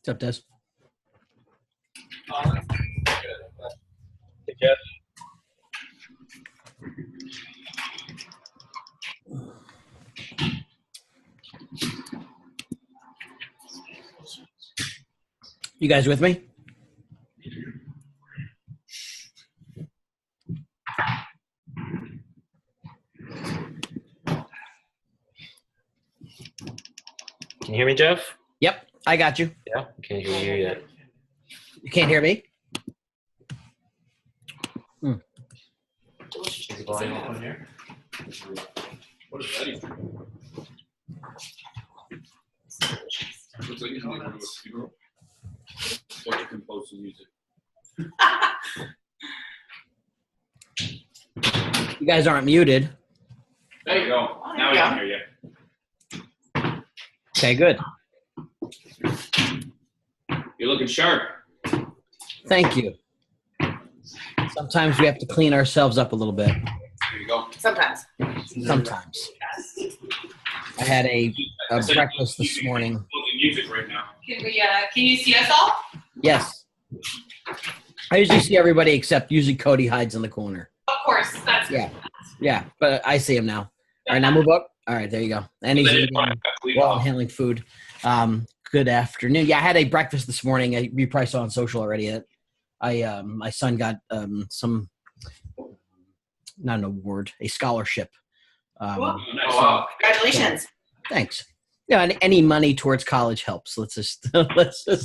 What's up, Des? Hey, Jeff. You guys with me? Can you hear me, Jeff? Yep, I got you. Yeah. Can't hear you yet. You can't hear me? Is the volume up on here? What is that even? Looks like you can do a funeral. Or you can post some music. You guys aren't muted. There you go. Now we can hear you. Okay, good. You're looking sharp. Thank you. Sometimes we have to clean ourselves up a little bit. There you go. Sometimes. Sometimes. I had a breakfast this morning. Looking music right now. Can you see us all? Yes. I usually see everybody except usually Cody hides in the corner. Of course. That's Yeah, but I see him now. All right, now move up. All right, there you go. And he's eating while I'm handling food. Good afternoon. Yeah, I had a breakfast this morning. You probably saw on social already. My son got some, not an award, a scholarship. Wow. Congratulations. Thanks. Yeah, and any money towards college helps. Let's just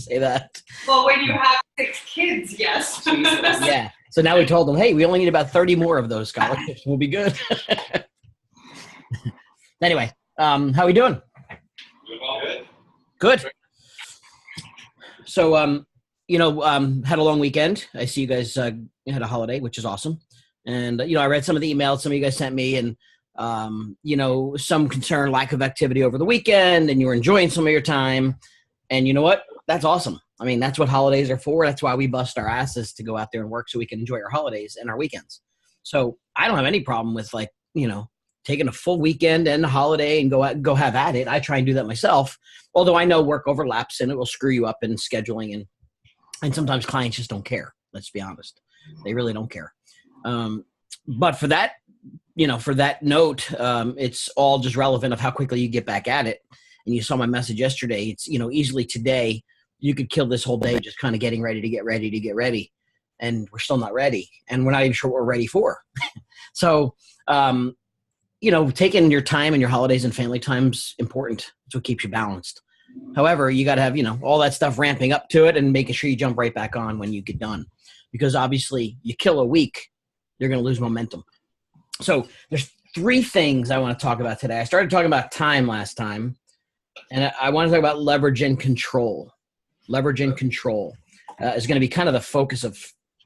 say that. Well, when you have 6 kids, yes. Yeah. So now we told them, hey, we only need about 30 more of those scholarships. We'll be good. Anyway, how we doing? Good. So, had a long weekend. I see you guys had a holiday, which is awesome. And, I read some of the emails some of you guys sent me and, some concern, lack of activity over the weekend, and you were enjoying some of your time. And you know what? That's awesome. I mean, that's what holidays are for. That's why we bust our asses to go out there and work so we can enjoy our holidays and our weekends. So I don't have any problem with taking a full weekend and a holiday and go have at it. I try and do that myself, although I know work overlaps and it will screw you up in scheduling and sometimes clients just don't care. Let's be honest. They really don't care. But for that, for that note, it's all just relevant of how quickly you get back at it. And you saw my message yesterday. It's, easily today you could kill this whole day just kind of getting ready to get ready. And we're still not ready. And we're not even sure what we're ready for. So, taking your time and your holidays and family time's important. It's what keeps you balanced. However, you got to have, all that stuff ramping up to it and making sure you jump right back on when you get done. Because obviously you kill a week, you're going to lose momentum. So there's 3 things I want to talk about today. I started talking about time last time, and I want to talk about leverage and control. Leverage and control is going to be kind of the focus of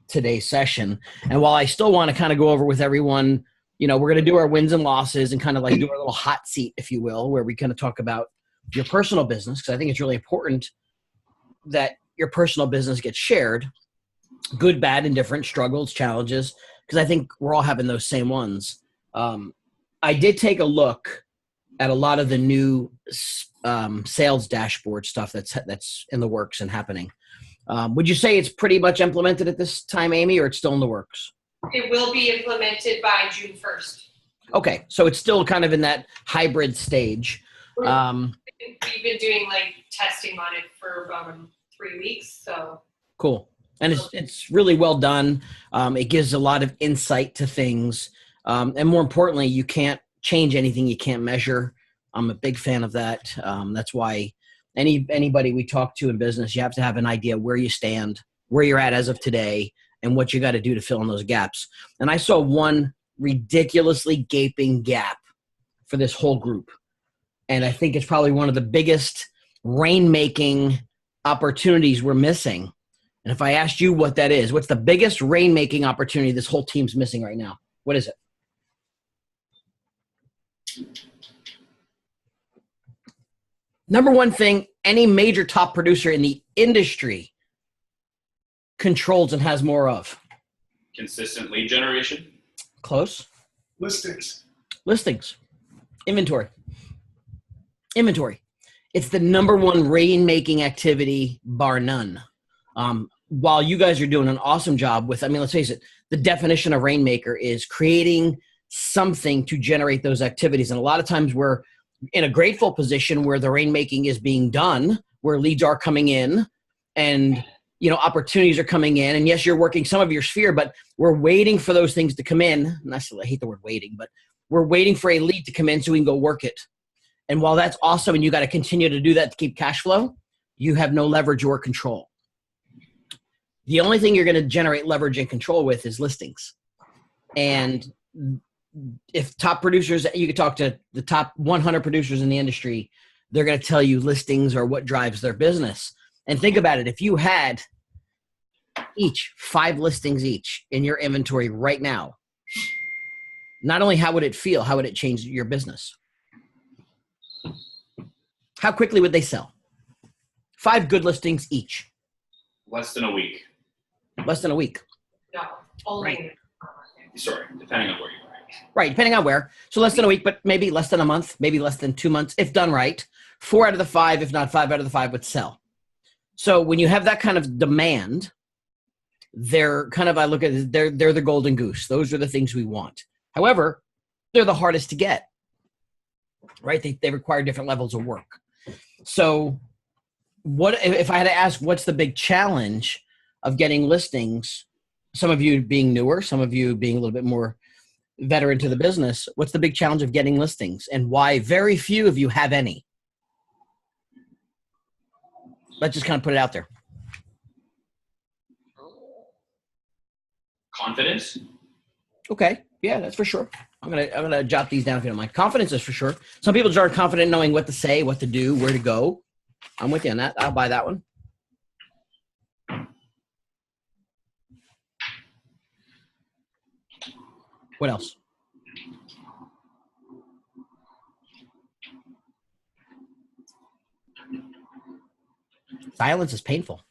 today's session. And while I still want to kind of go over with everyone, we're going to do our wins and losses and kind of like do our little hot seat, if you will, where we kind of talk about your personal business, because I think it's really important that your personal business gets shared, good, bad, and different, struggles, challenges, because I think we're all having those same ones. I did take a look at a lot of the new sales dashboard stuff that's in the works and happening. Would you say it's pretty much implemented at this time, Amy, or it's still in the works? It will be implemented by June 1st. Okay, so it's still kind of in that hybrid stage. We've been doing testing on it for about 3 weeks. So cool. And it's really well done. It gives a lot of insight to things. And more importantly, you can't change anything you can't measure. I'm a big fan of that. That's why anybody we talk to in business, you have to have an idea where you stand, where you're at as of today, and what you got to do to fill in those gaps. And I saw one ridiculously gaping gap for this whole group. And I think it's probably one of the biggest rainmaking opportunities we're missing. And if I asked you what that is, what's the biggest rainmaking opportunity this whole team's missing right now? What is it? Number one thing any major top producer in the industry controls and has more of. Consistent lead generation. Close. Listings. Inventory. It's the number one rainmaking activity, bar none. While you guys are doing an awesome job with, I mean, let's face it, the definition of rainmaker is creating something to generate those activities. And a lot of times we're in a grateful position where the rainmaking is being done, where leads are coming in and, you know, opportunities are coming in. And yes, you're working some of your sphere, but we're waiting for those things to come in. And I hate the word waiting, but we're waiting for a lead to come in so we can go work it. And while that's awesome and you got to continue to do that to keep cash flow, you have no leverage or control. The only thing you're going to generate leverage and control with is listings. And if top producers, you could talk to the top 100 producers in the industry, they're going to tell you listings are what drives their business. And think about it. If you had each 5 listings each in your inventory right now, not only how would it feel, how would it change your business? How quickly would they sell? 5 good listings each. Less than a week. Less than a week. No, only. Right. Sorry, depending on where you are. Right, depending on where. So less than a week, but maybe less than a month, maybe less than 2 months, if done right. 4 out of the 5, if not 5 out of the 5 would sell. So when you have that kind of demand, they're kind of, I look at it, they're the golden goose. Those are the things we want. However, they're the hardest to get, right? They require different levels of work. So what if I had to ask, what's the big challenge of getting listings? Some of you being newer, some of you being a little bit more veteran to the business. What's the big challenge of getting listings and why very few of you have any? Let's just kind of put it out there. Confidence. Okay. Yeah, that's for sure. I'm gonna jot these down if you don't mind. Confidence is for sure. Some people just aren't confident knowing what to say, what to do, where to go. I'm with you on that. I'll buy that one. What else? Silence is painful.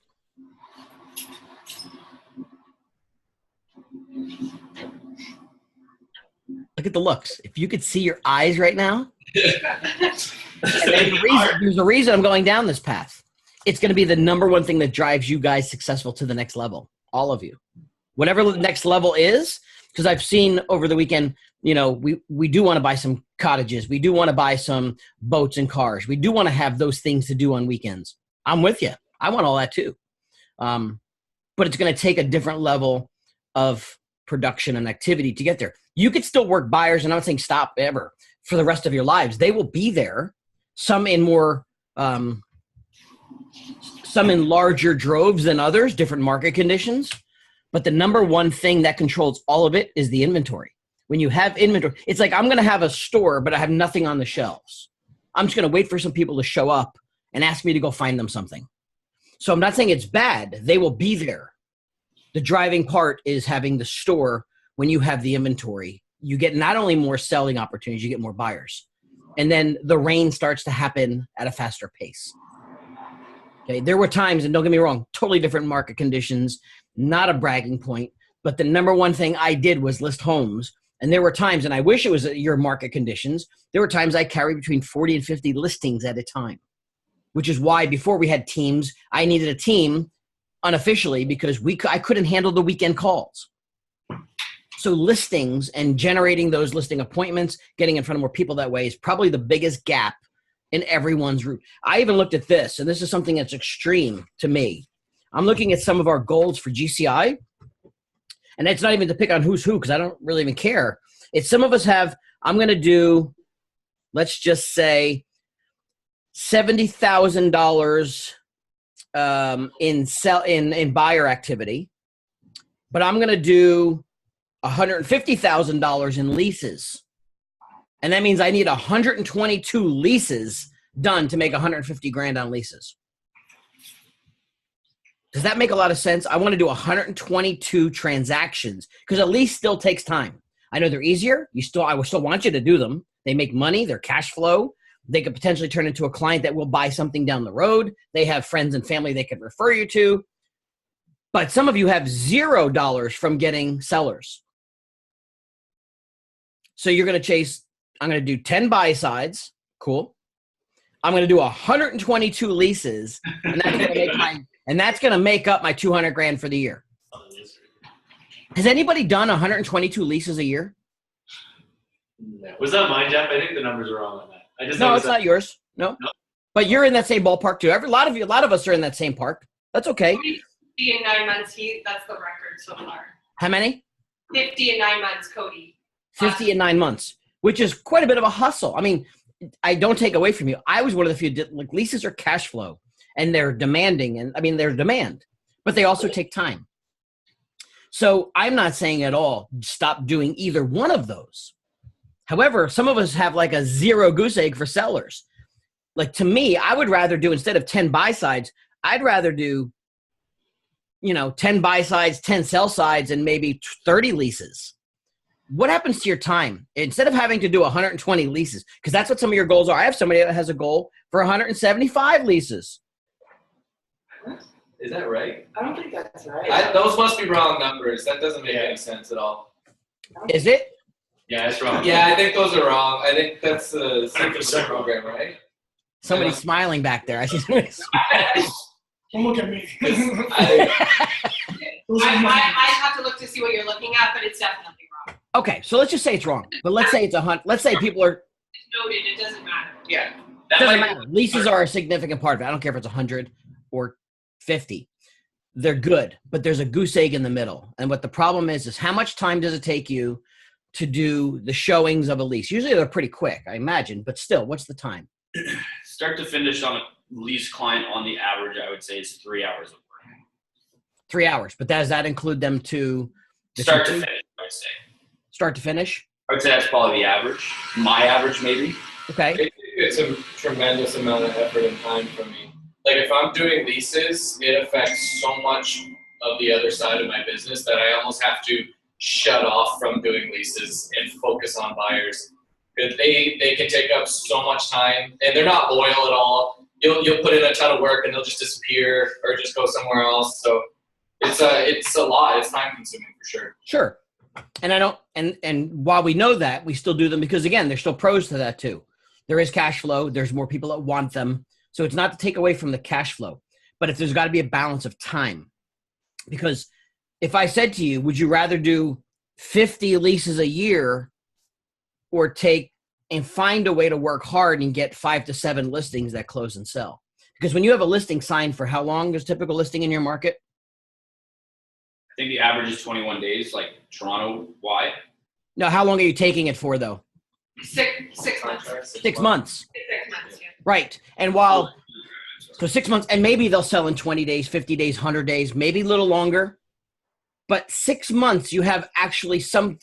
Look at the looks. If you could see your eyes right now, and there's a reason I'm going down this path. It's going to be the number one thing that drives you guys successful to the next level. All of you. Whatever the next level is, because I've seen over the weekend, you know, we do want to buy some cottages. We do want to buy some boats and cars. We do want to have those things to do on weekends. I'm with you. I want all that too. But it's going to take a different level of production and activity to get there. You could still work buyers, and I'm not saying stop ever, for the rest of your lives. They will be there, some in more, some in larger droves than others, different market conditions. But the number one thing that controls all of it is the inventory. When you have inventory, it's like I'm going to have a store, but I have nothing on the shelves. I'm just going to wait for some people to show up and ask me to go find them something. So I'm not saying it's bad. They will be there. The driving part is having the store. When you have the inventory, you get not only more selling opportunities, you get more buyers. And then the rain starts to happen at a faster pace. Okay, there were times, and don't get me wrong, totally different market conditions, not a bragging point, but the number one thing I did was list homes. And there were times, and I wish it was your market conditions, there were times I carried between 40 and 50 listings at a time, which is why before we had teams, I needed a team unofficially because I couldn't handle the weekend calls. So listings and generating those listing appointments, getting in front of more people that way is probably the biggest gap in everyone's route. I even looked at this, and this is something that's extreme to me. I'm looking at some of our goals for GCI, and it's not even to pick on who's who because I don't really even care. It's some of us have, I'm going to do, let's just say, $70,000 in buyer activity, but I'm going to do $150,000 in leases. And that means I need 122 leases done to make 150 grand on leases. Does that make a lot of sense? I want to do 122 transactions because a lease still takes time. I know they're easier. I will still want you to do them. They make money. They're cash flow. They could potentially turn into a client that will buy something down the road. They have friends and family they could refer you to. But some of you have $0 from getting sellers. So you're going to chase, I'm going to do 10 buy sides. Cool. I'm going to do 122 leases, and that's going to make up my 200 grand for the year. Has anybody done 122 leases a year? No. Was that mine, Jeff? I think the numbers are wrong on that. I just No, noticed it's not yours. No. But you're in that same ballpark too. A lot of us are in that same park. That's okay. 50 in 9 months. That's the record so far. How many? 50 in 9 months, Cody. 50 in 9 months, which is quite a bit of a hustle. I mean, I don't take away from you. I was one of the few, like, leases are cash flow and they're demanding. And I mean, they're demand, but they also take time. So I'm not saying at all, stop doing either one of those. However, some of us have like a zero goose egg for sellers. Like, to me, I would rather do, instead of 10 buy sides, I'd rather do, 10 buy sides, 10 sell sides, and maybe 30 leases. What happens to your time? Instead of having to do 120 leases, because that's what some of your goals are. I have somebody that has a goal for 175 leases. Is that right? I don't think that's right. Those must be wrong numbers. That doesn't make any sense at all. Is it? Yeah, it's wrong. Yeah, I think those are wrong. I think that's the second program, right? Somebody's smiling back there. I see somebody Don't look at me. I have to look to see what you're looking at, but it's definitely wrong. Okay, so let's just say it's wrong. But let's say it's let's say people are. It's noted. It doesn't matter. Yeah. Doesn't matter. Leases are a significant part of it. I don't care if it's 100 or 50. They're good, but there's a goose egg in the middle. And what the problem is how much time does it take you to do the showings of a lease? Usually they're pretty quick, I imagine, but still, what's the time? Start to finish on a lease client, on the average, I would say is 3 hours of work. 3 hours, but does that include them to Start to finish, I would say. Start to finish? I would say that's probably the average. My average, maybe. Okay. It's a tremendous amount of effort and time for me. Like, if I'm doing leases, it affects so much of the other side of my business that I almost have to shut off from doing leases and focus on buyers. Because they can take up so much time, and they're not loyal at all. You'll put in a ton of work and they'll just disappear or just go somewhere else. So it's a lot. It's time consuming for sure. Sure. And I don't, and while we know that, we still do them because, again, there's still pros to that too. There is cash flow. There's more people that want them. So it's not to take away from the cash flow, but if there's got to be a balance of time. Because if I said to you, would you rather do 50 leases a year or take and find a way to work hard and get 5 to 7 listings that close and sell? Because when you have a listing signed for how long is typical listing in your market? I think the average is 21 days, like Toronto-wide. No, how long are you taking it for, though? 6 months. 6 months. 6 months, yeah. Right. And so 6 months, and maybe they'll sell in 20 days, 50 days, 100 days, maybe a little longer. But 6 months, you have actually some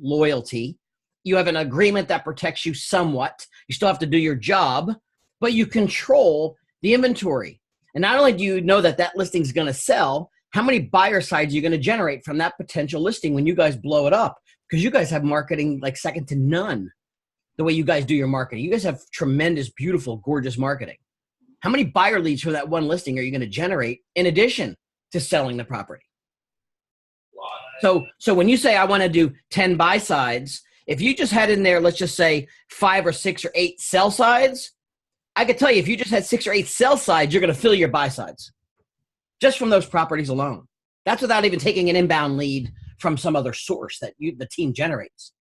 loyalty. You have an agreement that protects you somewhat. You still have to do your job, but you control the inventory. And not only do you know that that listing is going to sell, how many buyer sides are you going to generate from that potential listing when you guys blow it up? Because you guys have marketing like second to none, the way you guys do your marketing. You guys have tremendous, beautiful, gorgeous marketing. How many buyer leads for that one listing are you going to generate in addition to selling the property? So when you say I want to do 10 buy sides, if you just had in there, let's just say 5 or 6 or 8 sell sides, I could tell you if you just had 6 or 8 sell sides, you're going to fill your buy sides just from those properties alone. That's without even taking an inbound lead from some other source that the team generates.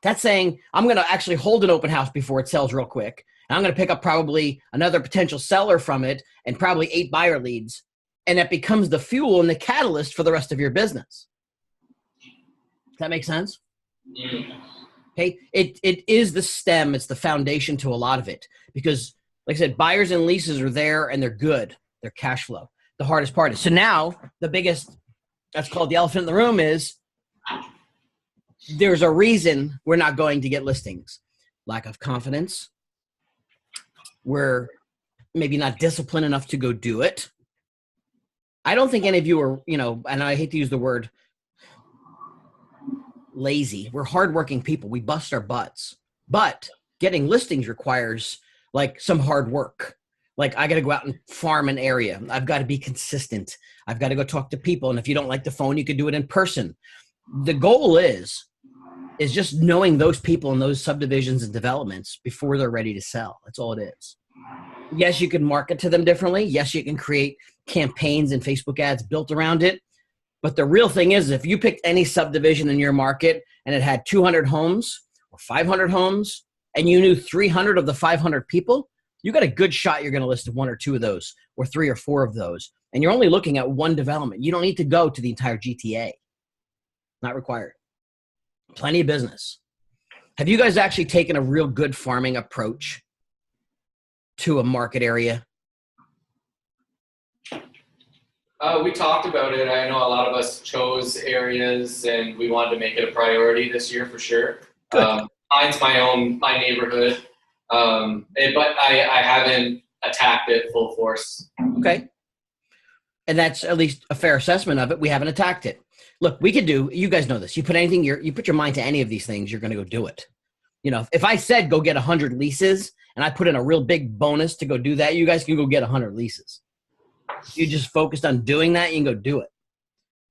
That's saying I'm going to actually hold an open house before it sells real quick. And I'm going to pick up probably another potential seller from it and probably 8 buyer leads. And that becomes the fuel and the catalyst for the rest of your business. Does that make sense? Okay. It is the stem. It's the foundation to a lot of it because, like I said, buyers and leases are there and they're good. They're cash flow. The hardest part is, so now the biggest, that's called the elephant in the room, is there's a reason we're not going to get listings. Lack of confidence. We're maybe not disciplined enough to go do it. I don't think any of you are, and I hate to use the word lazy. We're hardworking people. We bust our butts. But getting listings requires like some hard work. Like I got to go out and farm an area. I've got to be consistent. I've got to go talk to people. And if you don't like the phone, you can do it in person. The goal is is just knowing those people in those subdivisions and developments before they're ready to sell. That's all it is. Yes, you can market to them differently. Yes, you can create campaigns and Facebook ads built around it. But the real thing is, if you picked any subdivision in your market and it had 200 homes or 500 homes and you knew 300 of the 500 people, you got a good shot you're going to list one or two of those or 3 or 4 of those. And you're only looking at one development. You don't need to go to the entire GTA. Not required. Plenty of business. Have you guys actually taken a real good farming approach to a market area? We talked about it. I know a lot of us chose areas and we wanted to make it a priority this year for sure. Good. Mine's my neighborhood. But I haven't attacked it full force. Okay. And that's at least a fair assessment of it. We haven't attacked it. Look, we could do, you guys know this. You put anything, you put your mind to any of these things, you're going to go do it. You know, if I said go get 100 leases and I put in a real big bonus to go do that, you guys can go get 100 leases. You just focused on doing that, you can go do it.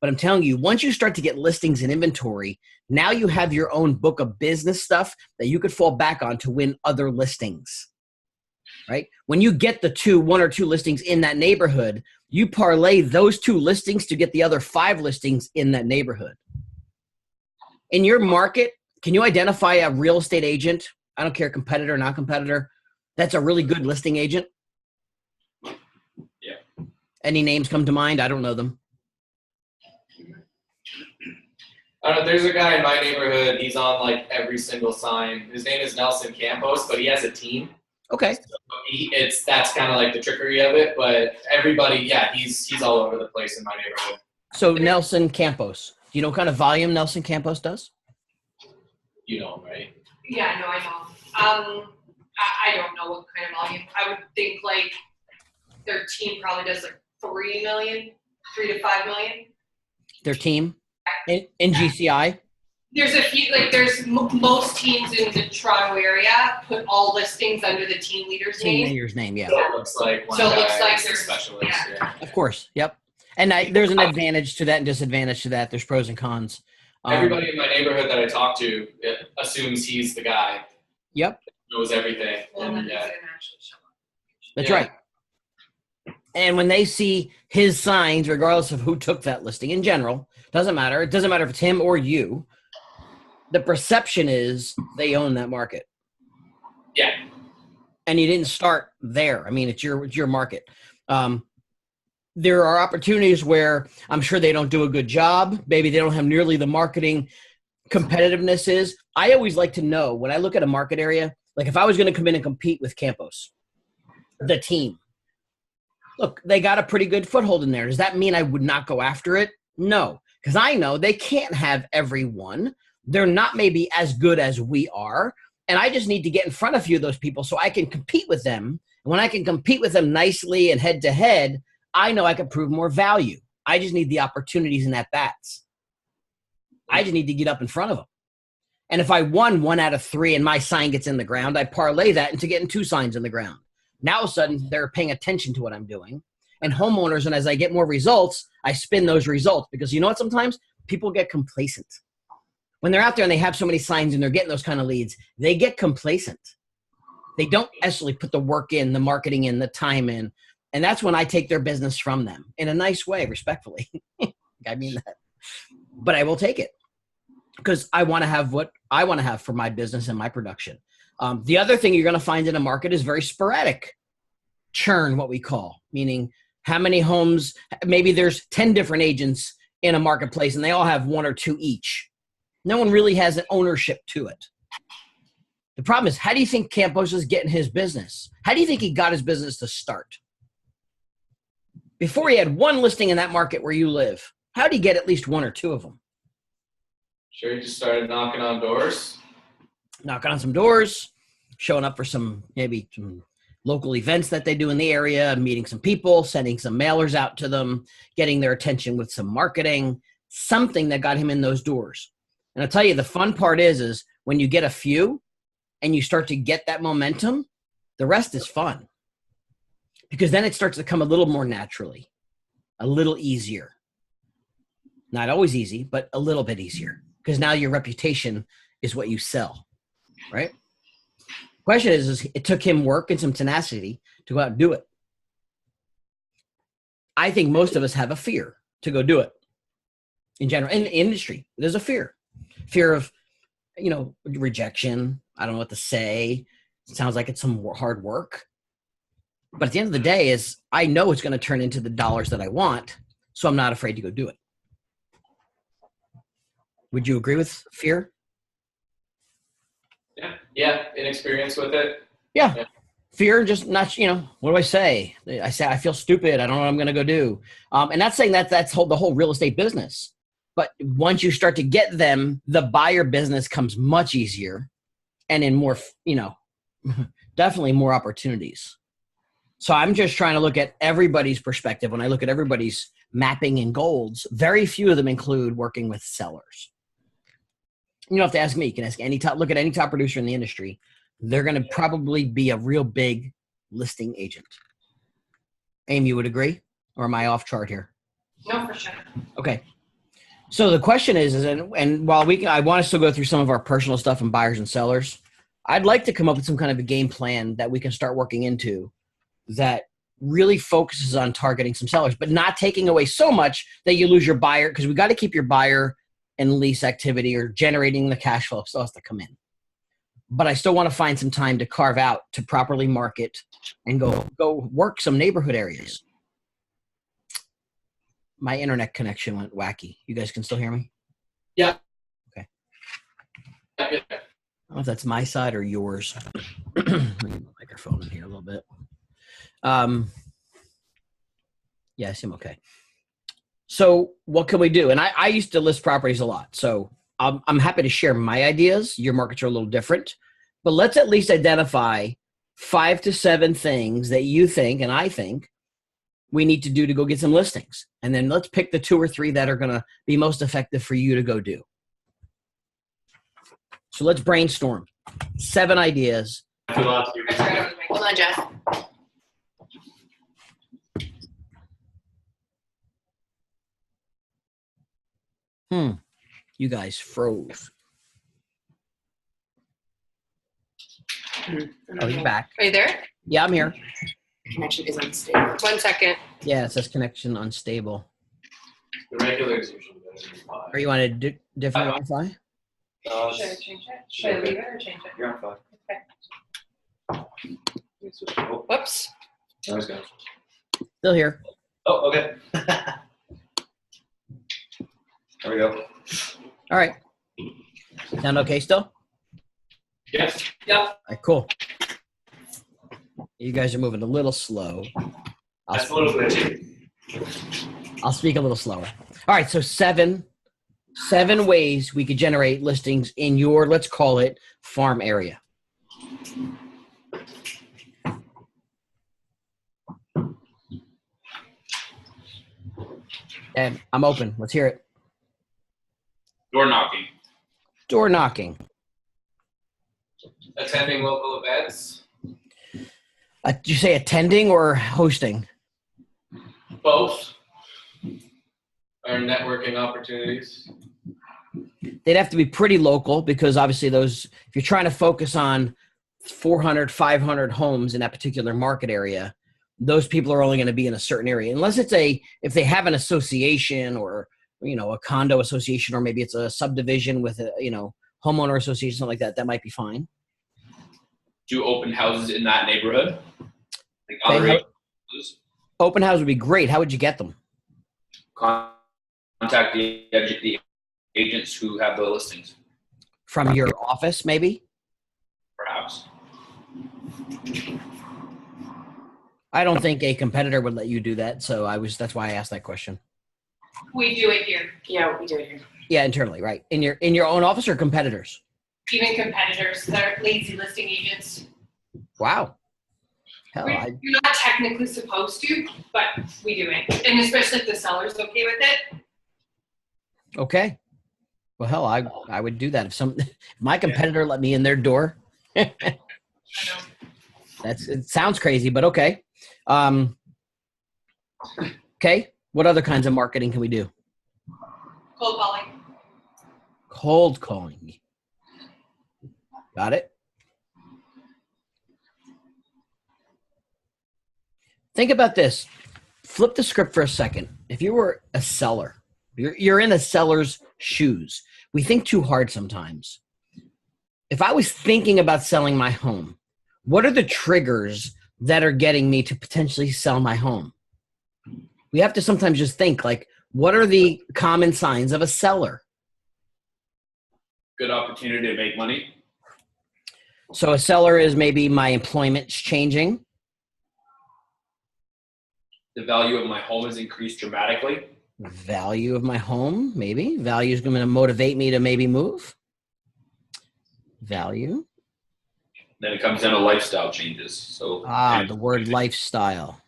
But I'm telling you, once you start to get listings and inventory, now you have your own book of business stuff that you could fall back on to win other listings, right? When you get the 1 or 2 listings in that neighborhood, you parlay those 2 listings to get the other 5 listings in that neighborhood. In your market, can you identify a real estate agent? I don't care, competitor, not competitor. That's a really good listing agent. Yeah. Any names come to mind? I don't know them. I don't know, there's a guy in my neighborhood, he's on like every single sign. His name is Nelson Campos, but he has a team. Okay. So that's kind of like the trickery of it, but everybody, yeah, he's all over the place in my neighborhood. So Nelson Campos, do you know what kind of volume Nelson Campos does? You know him, right? Yeah, no, I know. I don't know what kind of volume. I would think like their team probably does like 3 to 5 million. Their team in GCI? There's a few, like there's most teams in the Toronto area put all listings under the team leader's Team name. leader's name, yeah. So it looks like one So it guy looks like is a there's- specialist. yeah. Yeah. Of course, yep. And there's an advantage to that and disadvantage to that. There's pros and cons. Everybody in my neighborhood that I talk to assumes he's the guy. Yep, Knows everything. Well, And, then he's yeah. gonna actually show up. that's Yeah. right. And when they see his signs, regardless of who took that listing in general, doesn't matter. It doesn't matter if it's him or you. The perception is they own that market. Yeah. And you didn't start there. I mean, it's your market. There are opportunities where I'm sure they don't do a good job. Maybe they don't have nearly the marketing competitiveness is. I always like to know when I look at a market area, like if I was going to come in and compete with Campos, the team, look, they got a pretty good foothold in there. Does that mean I would not go after it? No, because I know they can't have everyone. They're not maybe as good as we are. And I just need to get in front of a few of those people so I can compete with them. And when I can compete with them nicely and head to head, I know I can prove more value. I just need the opportunities and at-bats. I just need to get up in front of them. And if I won 1 out of 3 and my sign gets in the ground, I parlay that into getting 2 signs in the ground. Now all of a sudden, they're paying attention to what I'm doing. And homeowners, and as I get more results, I spin those results. Because you know what? Sometimes people get complacent. When they're out there and they have so many signs and they're getting those kind of leads, they get complacent. They don't actually put the work in, the marketing in, the time in. And that's when I take their business from them in a nice way, respectfully. I mean that. But I will take it because I want to have what I want to have for my business and my production. The other thing you're going to find in a market is very sporadic churn, what we call, meaning how many homes, maybe there's 10 different agents in a marketplace and they all have 1 or 2 each. No one really has an ownership to it. The problem is, how do you think Campos is getting his business? How do you think he got his business to start? Before he had 1 listing in that market where you live, how did he get at least 1 or 2 of them? Sure, you just started knocking on doors. Knocking on some doors, showing up for maybe some local events that they do in the area, meeting some people, sending some mailers out to them, getting their attention with some marketing, something that got him in those doors. And I'll tell you, the fun part is when you get a few and you start to get that momentum, the rest is fun. Because then it starts to come a little more naturally, a little easier. Not always easy, but a little bit easier. Because now your reputation is what you sell, right? Question is it took him work and some tenacity to go out and do it. I think most of us have a fear to go do it. In general, in the industry, there's a fear of, rejection. I don't know what to say. It sounds like it's some hard work. But at the end of the day is I know it's going to turn into the dollars that I want. So I'm not afraid to go do it. Would you agree with fear? Yeah, inexperience with it. Yeah. Fear, just not, what do I say? I say, I feel stupid. I don't know what I'm going to go do. And not saying that's the whole real estate business. But once you start to get them, the buyer business comes much easier and in more, definitely more opportunities. So I'm just trying to look at everybody's perspective. When I look at everybody's mapping and goals, very few of them include working with sellers. You don't have to ask me. You can ask look at any top producer in the industry. They're going to probably be a real big listing agent. Amy, you would agree? Or am I off chart here? No, for sure. Okay. So the question is and while I want us to go through some of our personal stuff and buyers and sellers, I'd like to come up with some kind of a game plan that we can start working into that really focuses on targeting some sellers, but not taking away so much that you lose your buyer, because we got to keep your buyer and lease activity or generating the cash flow still has to come in. But I still want to find some time to carve out to properly market and go work some neighborhood areas. My internet connection went wacky. You guys can still hear me? Yeah. Okay. I don't know if that's my side or yours. Let me get the microphone in here a little bit. Yeah, I seem okay. So what can we do? And I used to list properties a lot. So I'm happy to share my ideas. Your markets are a little different. But let's at least identify 5 to 7 things that you think and I think we need to do to go get some listings. And then let's pick the 2 or 3 that are going to be most effective for you to go do. So let's brainstorm. 7 ideas. Hold on, Jeff. You guys froze. Oh, you're back. Are you there? Yeah, I'm here. Connection is unstable. 1 second. Yeah, it says connection unstable. The regular is usually better than five. Or you want a different Wi-Fi? Should I change it? Should I leave it or change it? You're on fine. Okay. Whoops. I was going. Still here. Oh, okay. There we go. All right. Sound okay still? Yes. Yep. All right, cool. You guys are moving a little slow. That's a little bit. I'll speak a little slower. All right, so 7 ways we could generate listings in your, let's call it, farm area. And I'm open. Let's hear it. Door knocking. Door knocking. Attending local events. Did you say attending or hosting? Both. Or networking opportunities. They'd have to be pretty local because obviously those, if you're trying to focus on 400, 500 homes in that particular market area, those people are only going to be in a certain area. Unless it's if they have an association or, a condo association, or maybe it's a subdivision with a, homeowner association, something like that, that might be fine. Do open houses in that neighborhood? Like Okay, other houses? Open house would be great. How would you get them? Contact the agents who have the listings, From your office, maybe? perhaps. I don't think a competitor would let you do that. So that's why I asked that question. We do it here. Yeah, we do it here. Yeah, internally, right. In your own office or competitors? Even competitors that are lazy listing agents. Wow. Hell, You're not technically supposed to, but we do it. And especially if the seller's okay with it. okay. Well, hell, I would do that if my competitor let me in their door. I know. It sounds crazy, but okay. Okay. What other kinds of marketing can we do? Cold calling. Cold calling. Got it? Think about this. Flip the script for a second. If you were a seller, you're in a seller's shoes. We think too hard sometimes. If I was thinking about selling my home, what are the triggers that are getting me to potentially sell my home? We have to sometimes just think, like, what are the common signs of a seller? Good opportunity to make money. So a seller is maybe my employment's changing. The value of my home has increased dramatically. Value of my home, maybe. Value is going to motivate me to maybe move. Value. Then it comes down to lifestyle changes. So The word lifestyle.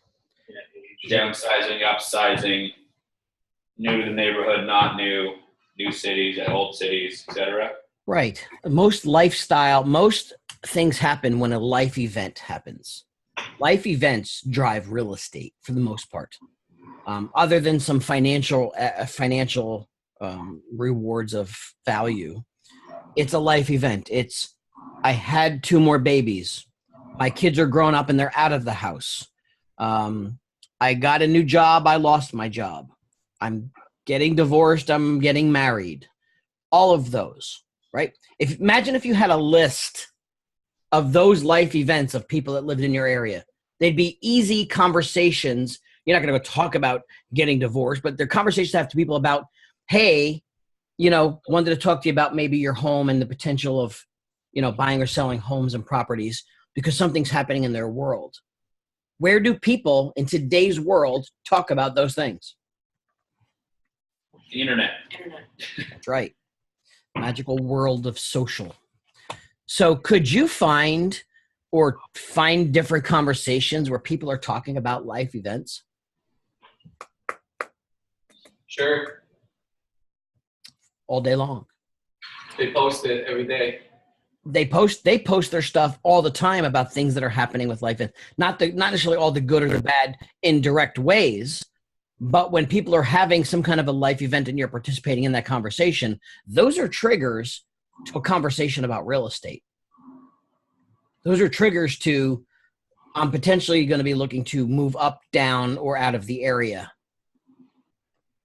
downsizing, upsizing, new to the neighborhood, not new, new cities, old cities, etc. Right. Most things happen when a life event happens. Life events drive real estate for the most part. Other than some financial rewards of value, it's a life event. It's, I had 2 more babies. My kids are grown up and they're out of the house. I got a new job. I lost my job. I'm getting divorced. I'm getting married. All of those, right? Imagine if you had a list of those life events of people that lived in your area. They'd be easy conversations. You're not going to go talk about getting divorced, but they're conversations to have to people about, hey, wanted to talk to you about maybe your home and the potential of, buying or selling homes and properties because something's happening in their world. Where do people in today's world talk about those things? The internet. That's right. Magical world of social. So could you find different conversations where people are talking about life events? Sure. All day long. They post it every day. They post their stuff all the time about things that are happening with life, and not necessarily all the good or the bad in direct ways, but when people are having some kind of a life event and you're participating in that conversation, those are triggers to a conversation about real estate. Those are triggers to, I'm potentially going to be looking to move up, down, or out of the area,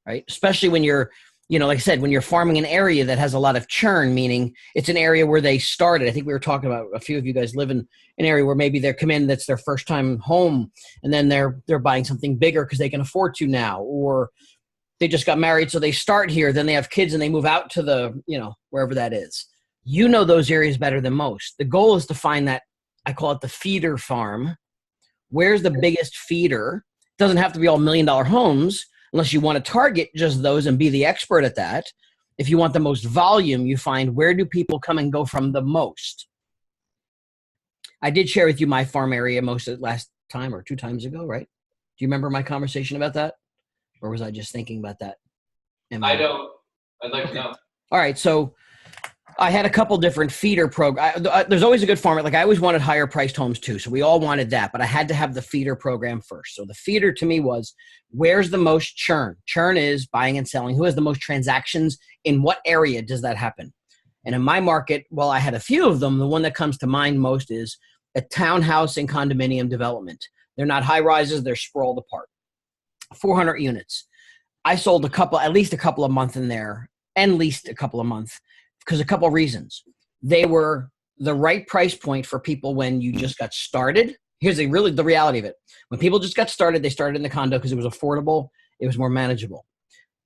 right? Especially when you're, like I said, when you're farming an area that has a lot of churn, meaning it's an area where they started. I think we were talking about, a few of you guys live in an area where maybe they're come in, that's their first time home, and then they're buying something bigger because they can afford to now, or they just got married, so they start here, then they have kids and they move out to the, wherever that is. Those areas better than most. The goal is to find that, I call it the feeder farm. Where's the biggest feeder? It doesn't have to be all $1 million homes, unless you want to target just those and be the expert at that. If you want the most volume, you find, where do people come and go from the most? I did share with you my farm area most of last time or 2 times ago, right? Do you remember my conversation about that? Or was I just thinking about that? I don't. I'd like to know. All right. So I had a couple different feeder programs. There's always a good farmer. Like, I always wanted higher priced homes too. So we all wanted that, but I had to have the feeder program first. So the feeder to me was, where's the most churn? Churn is buying and selling. Who has the most transactions? In what area does that happen? And in my market, well, I had a few of them. The one that comes to mind most is a townhouse and condominium development. They're not high rises. They're sprawled apart. 400 units. I sold at least a couple a month in there, and leased a couple a month. Because a couple of reasons. They were the right price point for people when you just got started. Here's the reality of it. When people just got started, they started in the condo because it was affordable. It was more manageable.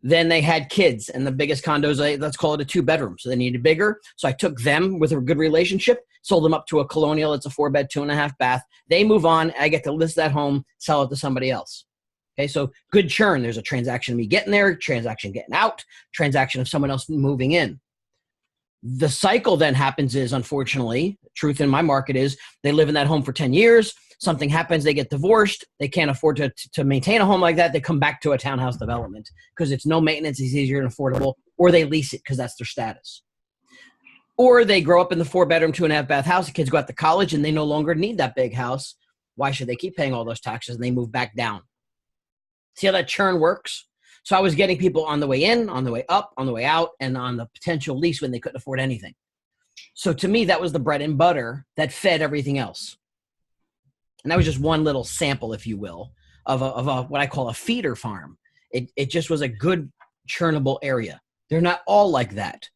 Then they had kids, and the biggest condos, let's call it a 2-bedroom. So they needed bigger. So I took them with a good relationship, sold them up to a colonial. It's a 4-bed, 2.5 bath. They move on. I get to list that home, sell it to somebody else. Okay, so good churn. There's a transaction of me getting there, transaction getting out, transaction of someone else moving in. The cycle then happens is, unfortunately, truth in my market is, they live in that home for 10 years. Something happens, they get divorced. They can't afford to maintain a home like that. They come back to a townhouse development because it's no maintenance, it's easier and affordable, or they lease it because that's their status. Or they grow up in the 4-bedroom, 2.5 bath house. The kids go out to college and they no longer need that big house. Why should they keep paying all those taxes? And they move back down. See how that churn works? So I was getting people on the way in, on the way up, on the way out, and on the potential lease when they couldn't afford anything. So to me, that was the bread and butter that fed everything else. And that was just one little sample, if you will, of a what I call a feeder farm. It just was a good churnable area. They're not all like that.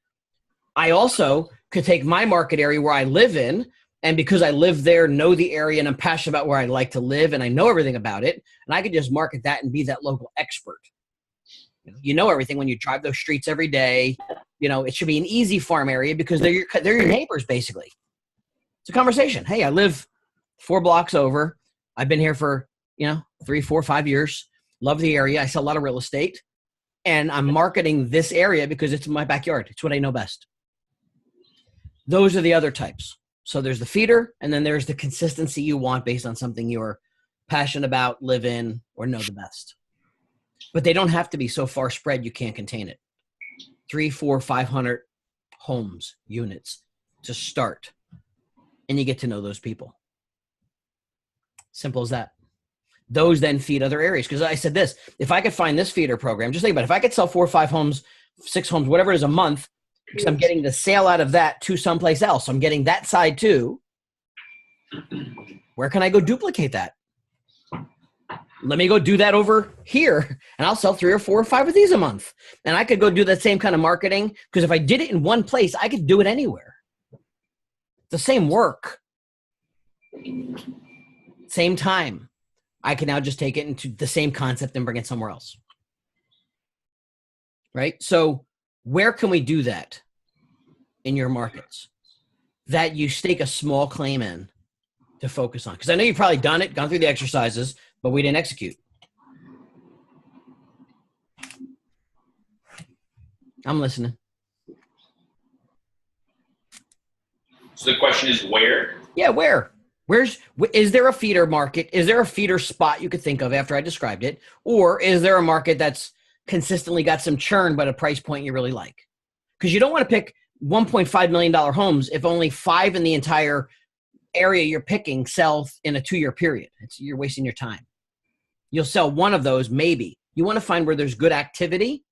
I also could take my market area where I live in, and because I live there, know the area, and I'm passionate about where I like to live, and I know everything about it, and I could just market that and be that local expert. You know everything when you drive those streets every day. It should be an easy farm area because they're your neighbors, basically. It's a conversation. Hey, I live 4 blocks over. I've been here for, 3, 4, 5 years. Love the area. I sell a lot of real estate. And I'm marketing this area because it's my backyard. It's what I know best. Those are the other types. So there's the feeder, and then there's the consistency you want based on something you're passionate about, live in, or know the best. But they don't have to be so far spread you can't contain it. 3, 4, 500 homes, units to start. And you get to know those people. Simple as that. Those then feed other areas. Because I said this, if I could find this feeder program, just think about it. If I could sell 4 or 5 homes, 6 homes, whatever it is a month, because I'm getting the sale out of that to someplace else. I'm getting that side too. Where can I go duplicate that? Let me go do that over here, and I'll sell 3 or 4 or 5 of these a month. And I could go do that same kind of marketing, because if I did it in one place, I could do it anywhere. The same work. Same time. I can now just take it into the same concept and bring it somewhere else. Right? So where can we do that in your markets that you stake a small claim in to focus on? Because I know you've probably done it, gone through the exercises, but we didn't execute. I'm listening. So the question is where? Yeah, where? Is there a feeder market? Is there a feeder spot you could think of after I described it? Or is there a market that's consistently got some churn but a price point you really like? Because you don't want to pick $1.5 million homes if only 5 in the entire area you're picking sell in a 2-year period. You're wasting your time. You'll sell one of those, maybe. You want to find where there's good activity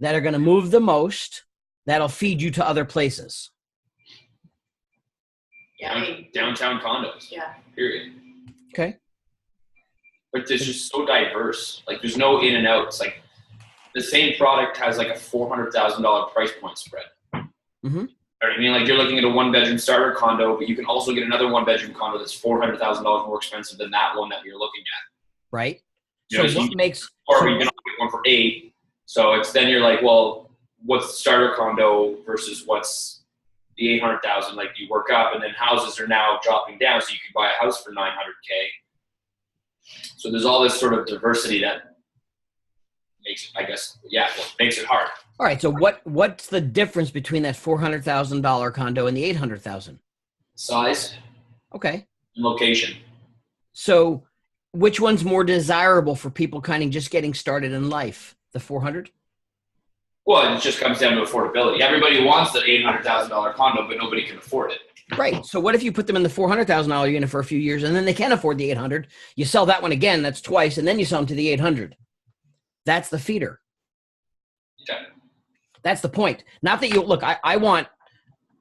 that are going to move the most, that'll feed you to other places. Yeah. Downtown condos. Yeah. Period. Okay. But it's just so diverse. Like there's no in and out. It's like the same product has like a $400,000 price point spread. Mm-hmm. You know what I mean? Like you're looking at a 1-bedroom starter condo, but you can also get another 1-bedroom condo that's $400,000 more expensive than that one that you're looking at. Right. You know, So what makes? Or So you can get one for 8. So it's then you're like, well, what's the starter condo versus what's the 800,000? Like you work up, and then houses are now dropping down, so you can buy a house for 900K. So there's all this sort of diversity that makes it, I guess, makes it hard. All right. So what's the difference between that $400,000 condo and the 800,000? Size Okay. and location. So which one's more desirable for people kind of just getting started in life? The 400? Well, it just comes down to affordability. Everybody wants the $800,000 condo, but nobody can afford it. Right. So what if you put them in the $400,000 unit for a few years and then they can afford the 800? You sell that one again, that's twice, and then you sell them to the 800. That's the feeder. Okay. That's the point. Not that you look, I want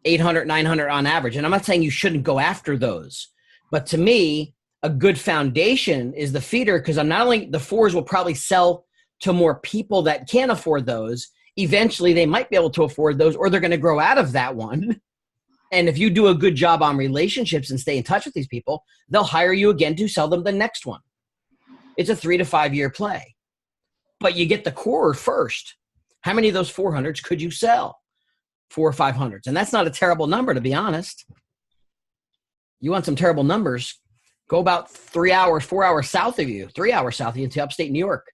800, 900 on average, and I'm not saying you shouldn't go after those. But to me, a good foundation is the feeder, because I'm not only the 4s will probably sell to more people that can afford those. Eventually they might be able to afford those, or they're going to grow out of that one. And if you do a good job on relationships and stay in touch with these people, they'll hire you again to sell them the next one. It's a 3 to 5 year play, but you get the core first. How many of those 400s could you sell? 4 or 500s. And that's not a terrible number, to be honest. You want some terrible numbers, go about 3 hours, 4 hours south of you, 3 hours south of you into upstate New York.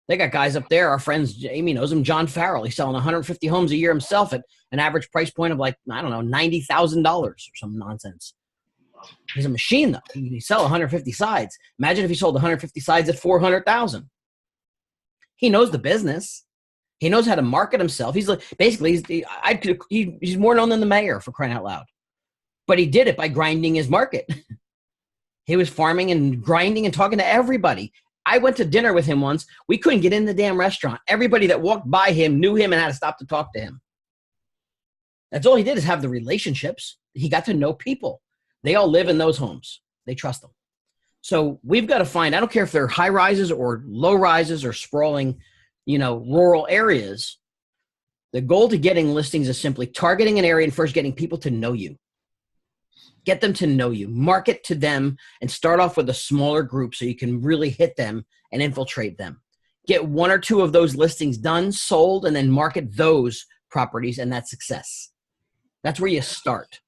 They got guys up there. Our friends, Amy knows him, John Farrell. He's selling 150 homes a year himself at an average price point of like, I don't know, $90,000 or some nonsense. He's a machine, though. He sell 150 sides. Imagine if he sold 150 sides at 400,000. He knows the business. He knows how to market himself. He's like, basically, he's more known than the mayor, for crying out loud. But he did it by grinding his market. He was farming and grinding and talking to everybody. I went to dinner with him once. We couldn't get in the damn restaurant. Everybody that walked by him knew him and had to stop to talk to him. That's all he did is have the relationships. He got to know people. They all live in those homes. They trust them. So we've got to find, I don't care if they're high rises or low rises or sprawling, rural areas. The goal to getting listings is simply targeting an area and first getting people to know you. Get them to know you. Market to them and start off with a smaller group so you can really hit them and infiltrate them. Get 1 or 2 of those listings done, sold, and then market those properties, and that's success. That's where you start.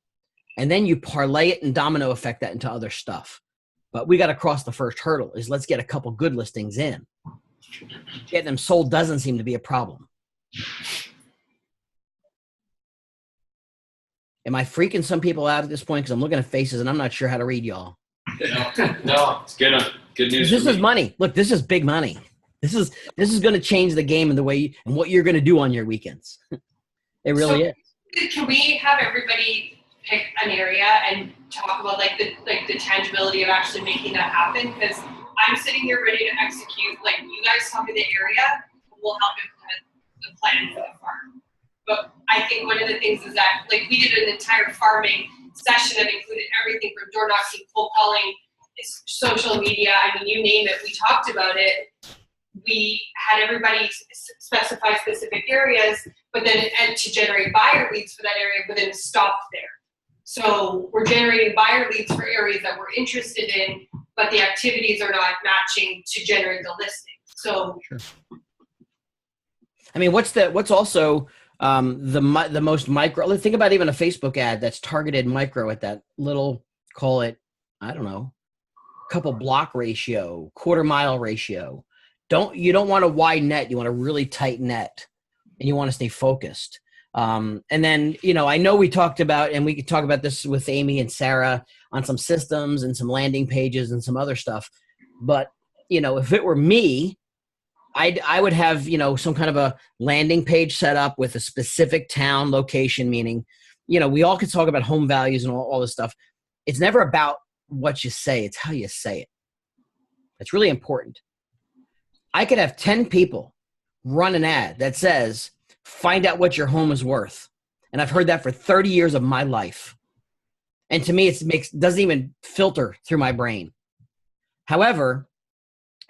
And then you parlay it and domino effect that into other stuff. But we got to cross the first hurdle is let's get a couple good listings in. Getting them sold doesn't seem to be a problem. Am I freaking some people out at this point? Because I'm looking at faces and I'm not sure how to read y'all. No, it's good. Good news. This for is me. money. Look, this is big money. This is going to change the game in the way and what you're going to do on your weekends. It really is. Can we have everybody pick an area and talk about the tangibility of actually making that happen? Because I'm sitting here ready to execute. Like, you guys tell me the area, we'll help implement the plan for the farm. But I think one of the things is that, like, we did an entire farming session that included everything from door knocking, cold calling, social media. I mean, you name it. We talked about it. We had everybody specify specific areas, but then and to generate buyer leads for that area, but then stop there. So we're generating buyer leads for areas that we're interested in, but the activities are not matching to generate the listing. So, sure. I mean, what's also the most micro? Let's think about even a Facebook ad that's targeted micro at that little, call it, I don't know, couple block ratio, quarter mile ratio. You don't want a wide net. You want a really tight net, and you want to stay focused. And then, I know we talked about, and we could talk about this with Amy and Sarah on some systems and some landing pages and some other stuff. But, if it were me, I would have, some kind of a landing page set up with a specific town location, meaning, we all could talk about home values and all this stuff. It's never about what you say. It's how you say it. That's really important. I could have 10 people run an ad that says, find out what your home is worth. And I've heard that for 30 years of my life. And to me, doesn't even filter through my brain. However,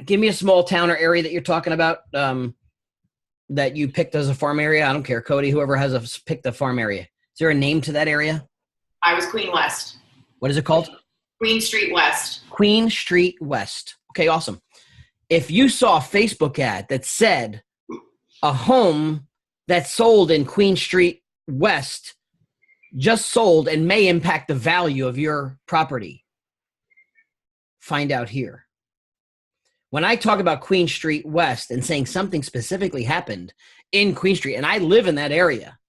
give me a small town or area that you're talking about that you picked as a farm area. I don't care, Cody, whoever has picked a farm area. Is there a name to that area? I was Queen West. What is it called? Queen Street West. Queen Street West. Okay, awesome. If you saw a Facebook ad that said a home that sold in Queen Street West just sold and may impact the value of your property, find out here. When I talk about Queen Street West and saying something specifically happened in Queen Street, and I live in that area,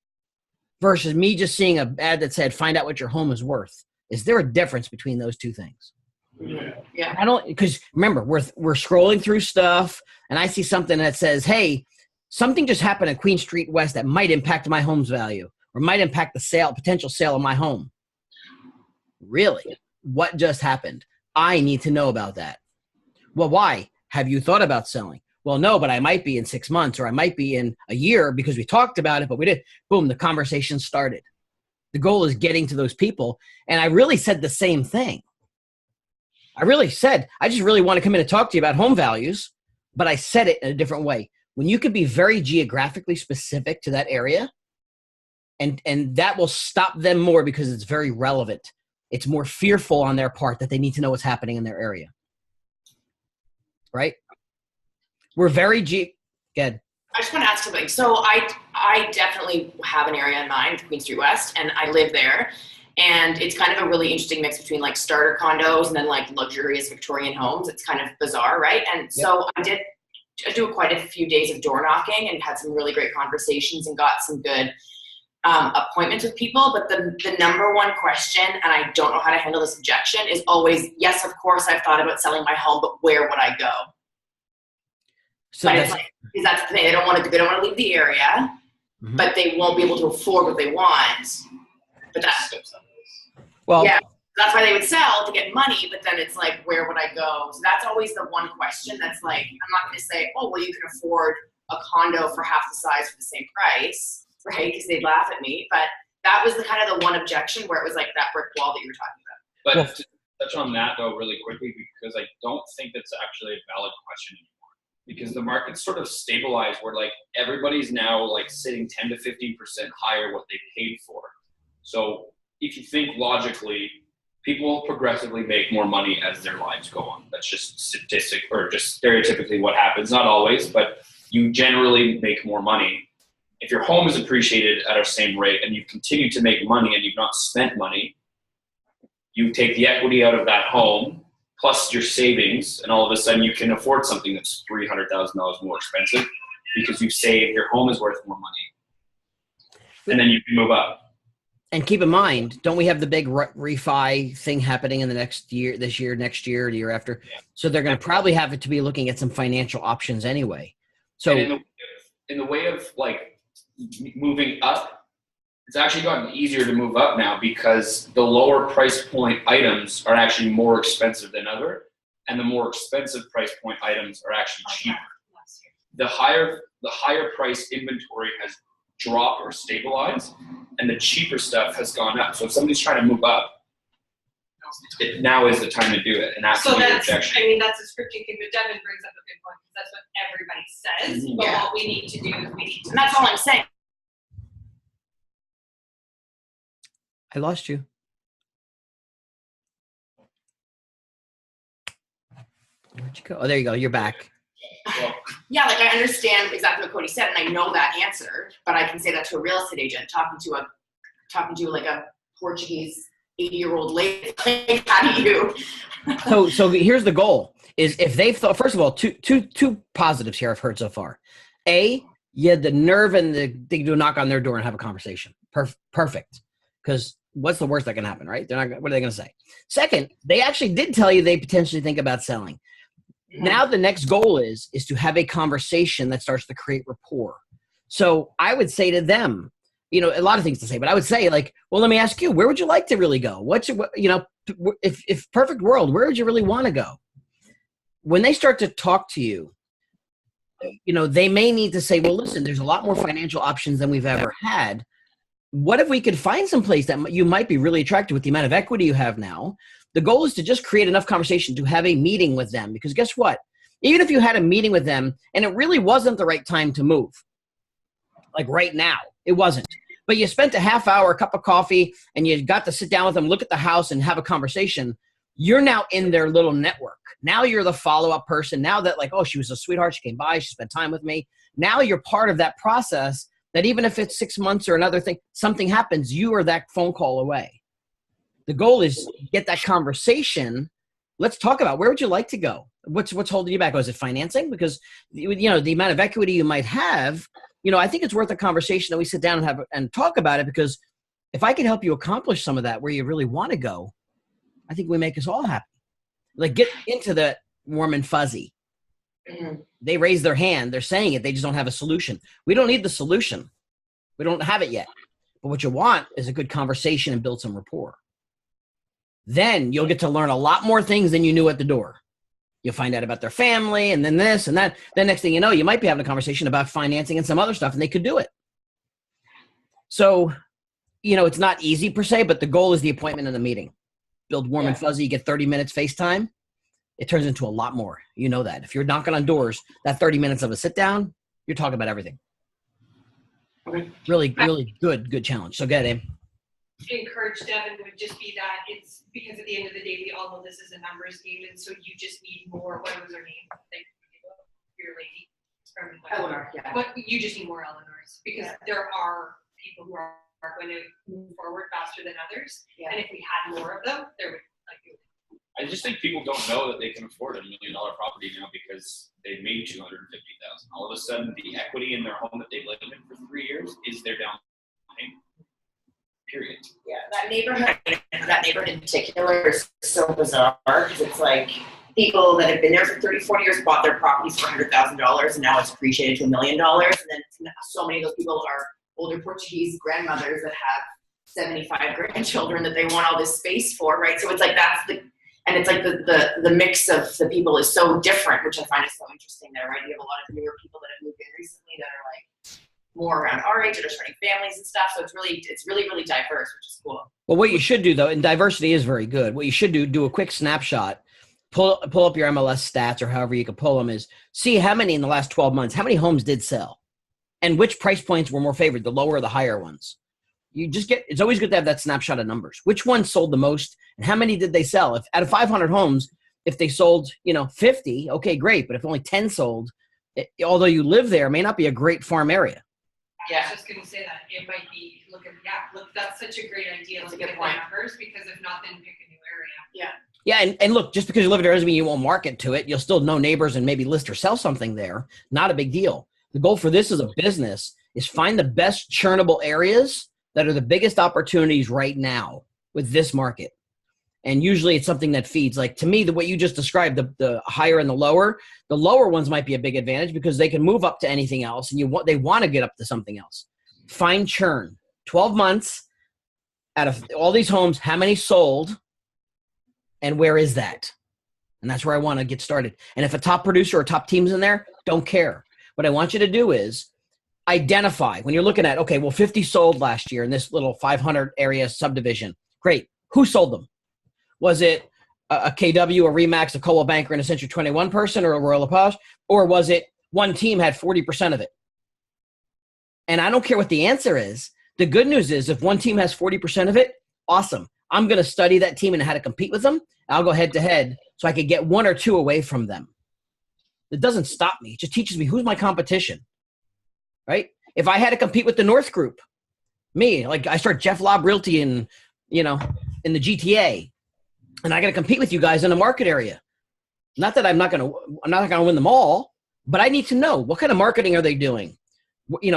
versus me just seeing an ad that said, find out what your home is worth, is there a difference between those two things? Yeah. I don't, because remember, we're scrolling through stuff and I see something that says, hey, something just happened at Queen Street West that might impact my home's value or might impact the potential sale of my home. Really? What just happened? I need to know about that. Well, why? Have you thought about selling? Well, no, but I might be in 6 months or I might be in a year because we talked about it, but we didn't. Boom, the conversation started. The goal is getting to those people. And I really said the same thing. I really said, I just really want to come in and talk to you about home values, but I said it in a different way. When you can be very geographically specific to that area, and that will stop them more because it's very relevant. It's more fearful on their part that they need to know what's happening in their area. Right? We're very good. I just want to ask something. So I definitely have an area in mind, Queen Street West, and I live there. And it's kind of a really interesting mix between like starter condos and then like luxurious Victorian homes. It's kind of bizarre, right? And so I do quite a few days of door knocking and had some really great conversations and got some good appointments with people. But the number one question, and I don't know how to handle this objection, is always, yes, of course, I've thought about selling my home, but where would I go? So but it's like, because that's the thing. They don't want to leave the area, but they won't be able to afford what they want. But that's that's why they would sell to get money. But then it's like, where would I go? So that's always the one question. That's like, I'm not going to say, oh, well, you can afford a condo for half the size for the same price, right? Because they'd laugh at me. But that was the kind of the one objection where it was like that brick wall that you were talking about. But to touch on that though really quickly, because I don't think that's actually a valid question anymore. Because the market's sort of stabilized where like everybody's now like sitting 10 to 15% higher what they paid for. So if you think logically, people will progressively make more money as their lives go on. That's just statistic or just stereotypically what happens. Not always, but you generally make more money. If your home is appreciated at a same rate and you continue to make money and you've not spent money, you take the equity out of that home plus your savings, and all of a sudden you can afford something that's $300,000 more expensive because you've saved, your home is worth more money. And then you can move up. And keep in mind, don't we have the big refi thing happening in the next year, this year, next year, the year after? Yeah. So they're going to probably have it to be looking at some financial options anyway. So And in the way of like moving up, it's actually gotten easier to move up now because the lower price point items are actually more expensive than ever, and the more expensive price point items are actually cheaper. The higher price inventory has dropped or stabilized, and the cheaper stuff has gone up. So if somebody's trying to move up, now is the time to do it. And that's So your that's, objection. I mean, that's a scripting thing, but Devin brings up a good point because that's what everybody says. But Yeah. what we need to do is we need to. And that's all I'm saying. I lost you. Where'd you go? Oh, there you go. You're back. Yeah, like I understand exactly what Cody said, and I know that answer, but I can say that to a real estate agent talking to like a Portuguese 80-year-old lady. Like, how do you? So here's the goal: is if they've thought. First of all, two positives here I've heard so far. A, you had the nerve and they do a knock on their door and have a conversation. Perfect. Because what's the worst that can happen, right? They're not. What are they going to say? Second, they actually did tell you they potentially think about selling. Now the next goal is to have a conversation that starts to create rapport. So I would say to them, you know, a lot of things to say, but I would say like, well, let me ask you, where would you like to really go? If perfect world, where would you really want to go? When they start to talk to you, you know, they may need to say, well, listen, there's a lot more financial options than we've ever had. What if we could find some place that you might be really attracted with the amount of equity you have now? The goal is to just create enough conversation to have a meeting with them, because guess what? Even if you had a meeting with them and it really wasn't the right time to move, like right now, it wasn't, but you spent a half hour, a cup of coffee, and you got to sit down with them, look at the house and have a conversation, you're now in their little network. Now you're the follow-up person. Now that like, oh, she was a sweetheart, she came by, she spent time with me. Now you're part of that process that even if it's 6 months or another thing, something happens, you are that phone call away. The goal is get that conversation. Let's talk about where would you like to go? What's holding you back? Oh, is it financing? Because you know the amount of equity you might have. You know, I think it's worth a conversation that we sit down and talk about it, because if I can help you accomplish some of that where you really want to go, I think we make us all happy. Like get into the warm and fuzzy. Mm-hmm. They raise their hand. They're saying it. They just don't have a solution. We don't need the solution. We don't have it yet. But what you want is a good conversation and build some rapport. Then you'll get to learn a lot more things than you knew at the door. You'll find out about their family and then this and that. Then next thing you know, you might be having a conversation about financing and some other stuff, and they could do it. So, you know, it's not easy per se, but the goal is the appointment and the meeting. Build warm and fuzzy. You get 30 minutes FaceTime. It turns into a lot more. You know that. If you're knocking on doors, that 30 minutes of a sit down, you're talking about everything. Okay. Really, really good challenge. So get it, Abe. Encourage Devin would just be that it's because at the end of the day, we all know this is a numbers game, and so you just need more. What was her name? Like your lady. Eleanor, yeah. But you just need more Eleanors, because there are people who are going to move forward faster than others. Yeah. And if we had more of them, there would I just think people don't know that they can afford $1 million property now because they made $250,000. All of a sudden, the equity in their home that they lived in for 3 years is their down payment. Period. Yeah, that neighborhood in particular is so bizarre, because it's like people that have been there for 30, 40 years bought their properties for $100,000 and now it's appreciated to $1 million. And then so many of those people are older Portuguese grandmothers that have 75 grandchildren that they want all this space for, right? So it's like and it's like the mix of the people is so different, which I find is so interesting there, right? You have a lot of newer people that have moved in recently that are like, more around our age that are starting families and stuff. So it's really diverse, which is cool. Well, what you should do though, and diversity is very good. What you should do a quick snapshot, pull up your MLS stats or however you can pull them, is see how many in the last 12 months, how many homes did sell, and which price points were more favored, the lower or the higher ones. It's always good to have that snapshot of numbers. Which ones sold the most and how many did they sell? If out of 500 homes, if they sold, 50, okay, great. But if only 10 sold, although you live there, it may not be a great farm area. Yeah, I was just gonna say that it might be look. That's such a great idea. That's a Look good at point. the numbers because if not, then pick a new area. Yeah, and look, just because you live there doesn't mean you won't market to it. You'll still know neighbors and maybe list or sell something there. Not a big deal. The goal for this as a business is find the best churnable areas that are the biggest opportunities right now with this market. And usually it's something that feeds. Like to me, the way you just described, the higher and the lower ones might be a big advantage because they can move up to anything else, and they want to get up to something else. Find churn. 12 months out of all these homes, how many sold, and where is that? And that's where I want to get started. And if a top producer or top team's in there, don't care. What I want you to do is identify when you're looking at, okay, well, 50 sold last year in this little 500 area subdivision. Great. Who sold them? Was it a KW, a Remax, a Coldwell Banker, and a Century 21 person, or a Royal LePage? Or was it one team had 40% of it? And I don't care what the answer is. The good news is if one team has 40% of it, awesome. I'm going to study that team and how to compete with them. I'll go head to head so I could get one or two away from them. It doesn't stop me. It just teaches me who's my competition, right? If I had to compete with the North Group, I start Jeff Lobb Realty in the GTA, and I got to compete with you guys in the market area. Not that I'm not going to win them all, but I need to know what kind of marketing are they doing?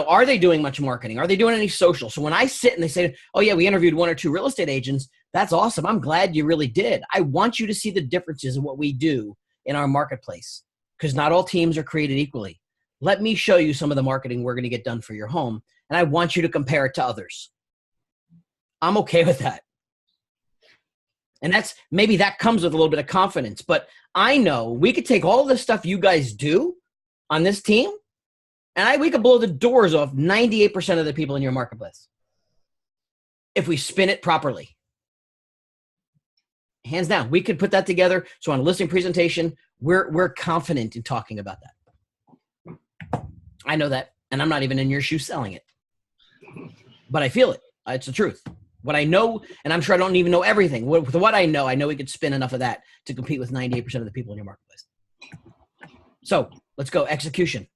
Are they doing much marketing? Are they doing any social? So when I sit and they say, oh yeah, we interviewed one or two real estate agents, that's awesome. I'm glad you really did. I want you to see the differences in what we do in our marketplace because not all teams are created equally. Let me show you some of the marketing we're going to get done for your home, and I want you to compare it to others. I'm okay with that. And maybe that comes with a little bit of confidence, but I know we could take all the stuff you guys do on this team and we could blow the doors off 98% of the people in your marketplace if we spin it properly. Hands down, we could put that together. So on a listing presentation, we're confident in talking about that. I know that, and I'm not even in your shoes selling it, but I feel it. It's the truth. What I know, and I'm sure I don't even know everything. With what I know we could spin enough of that to compete with 98% of the people in your marketplace. So let's go. Execution.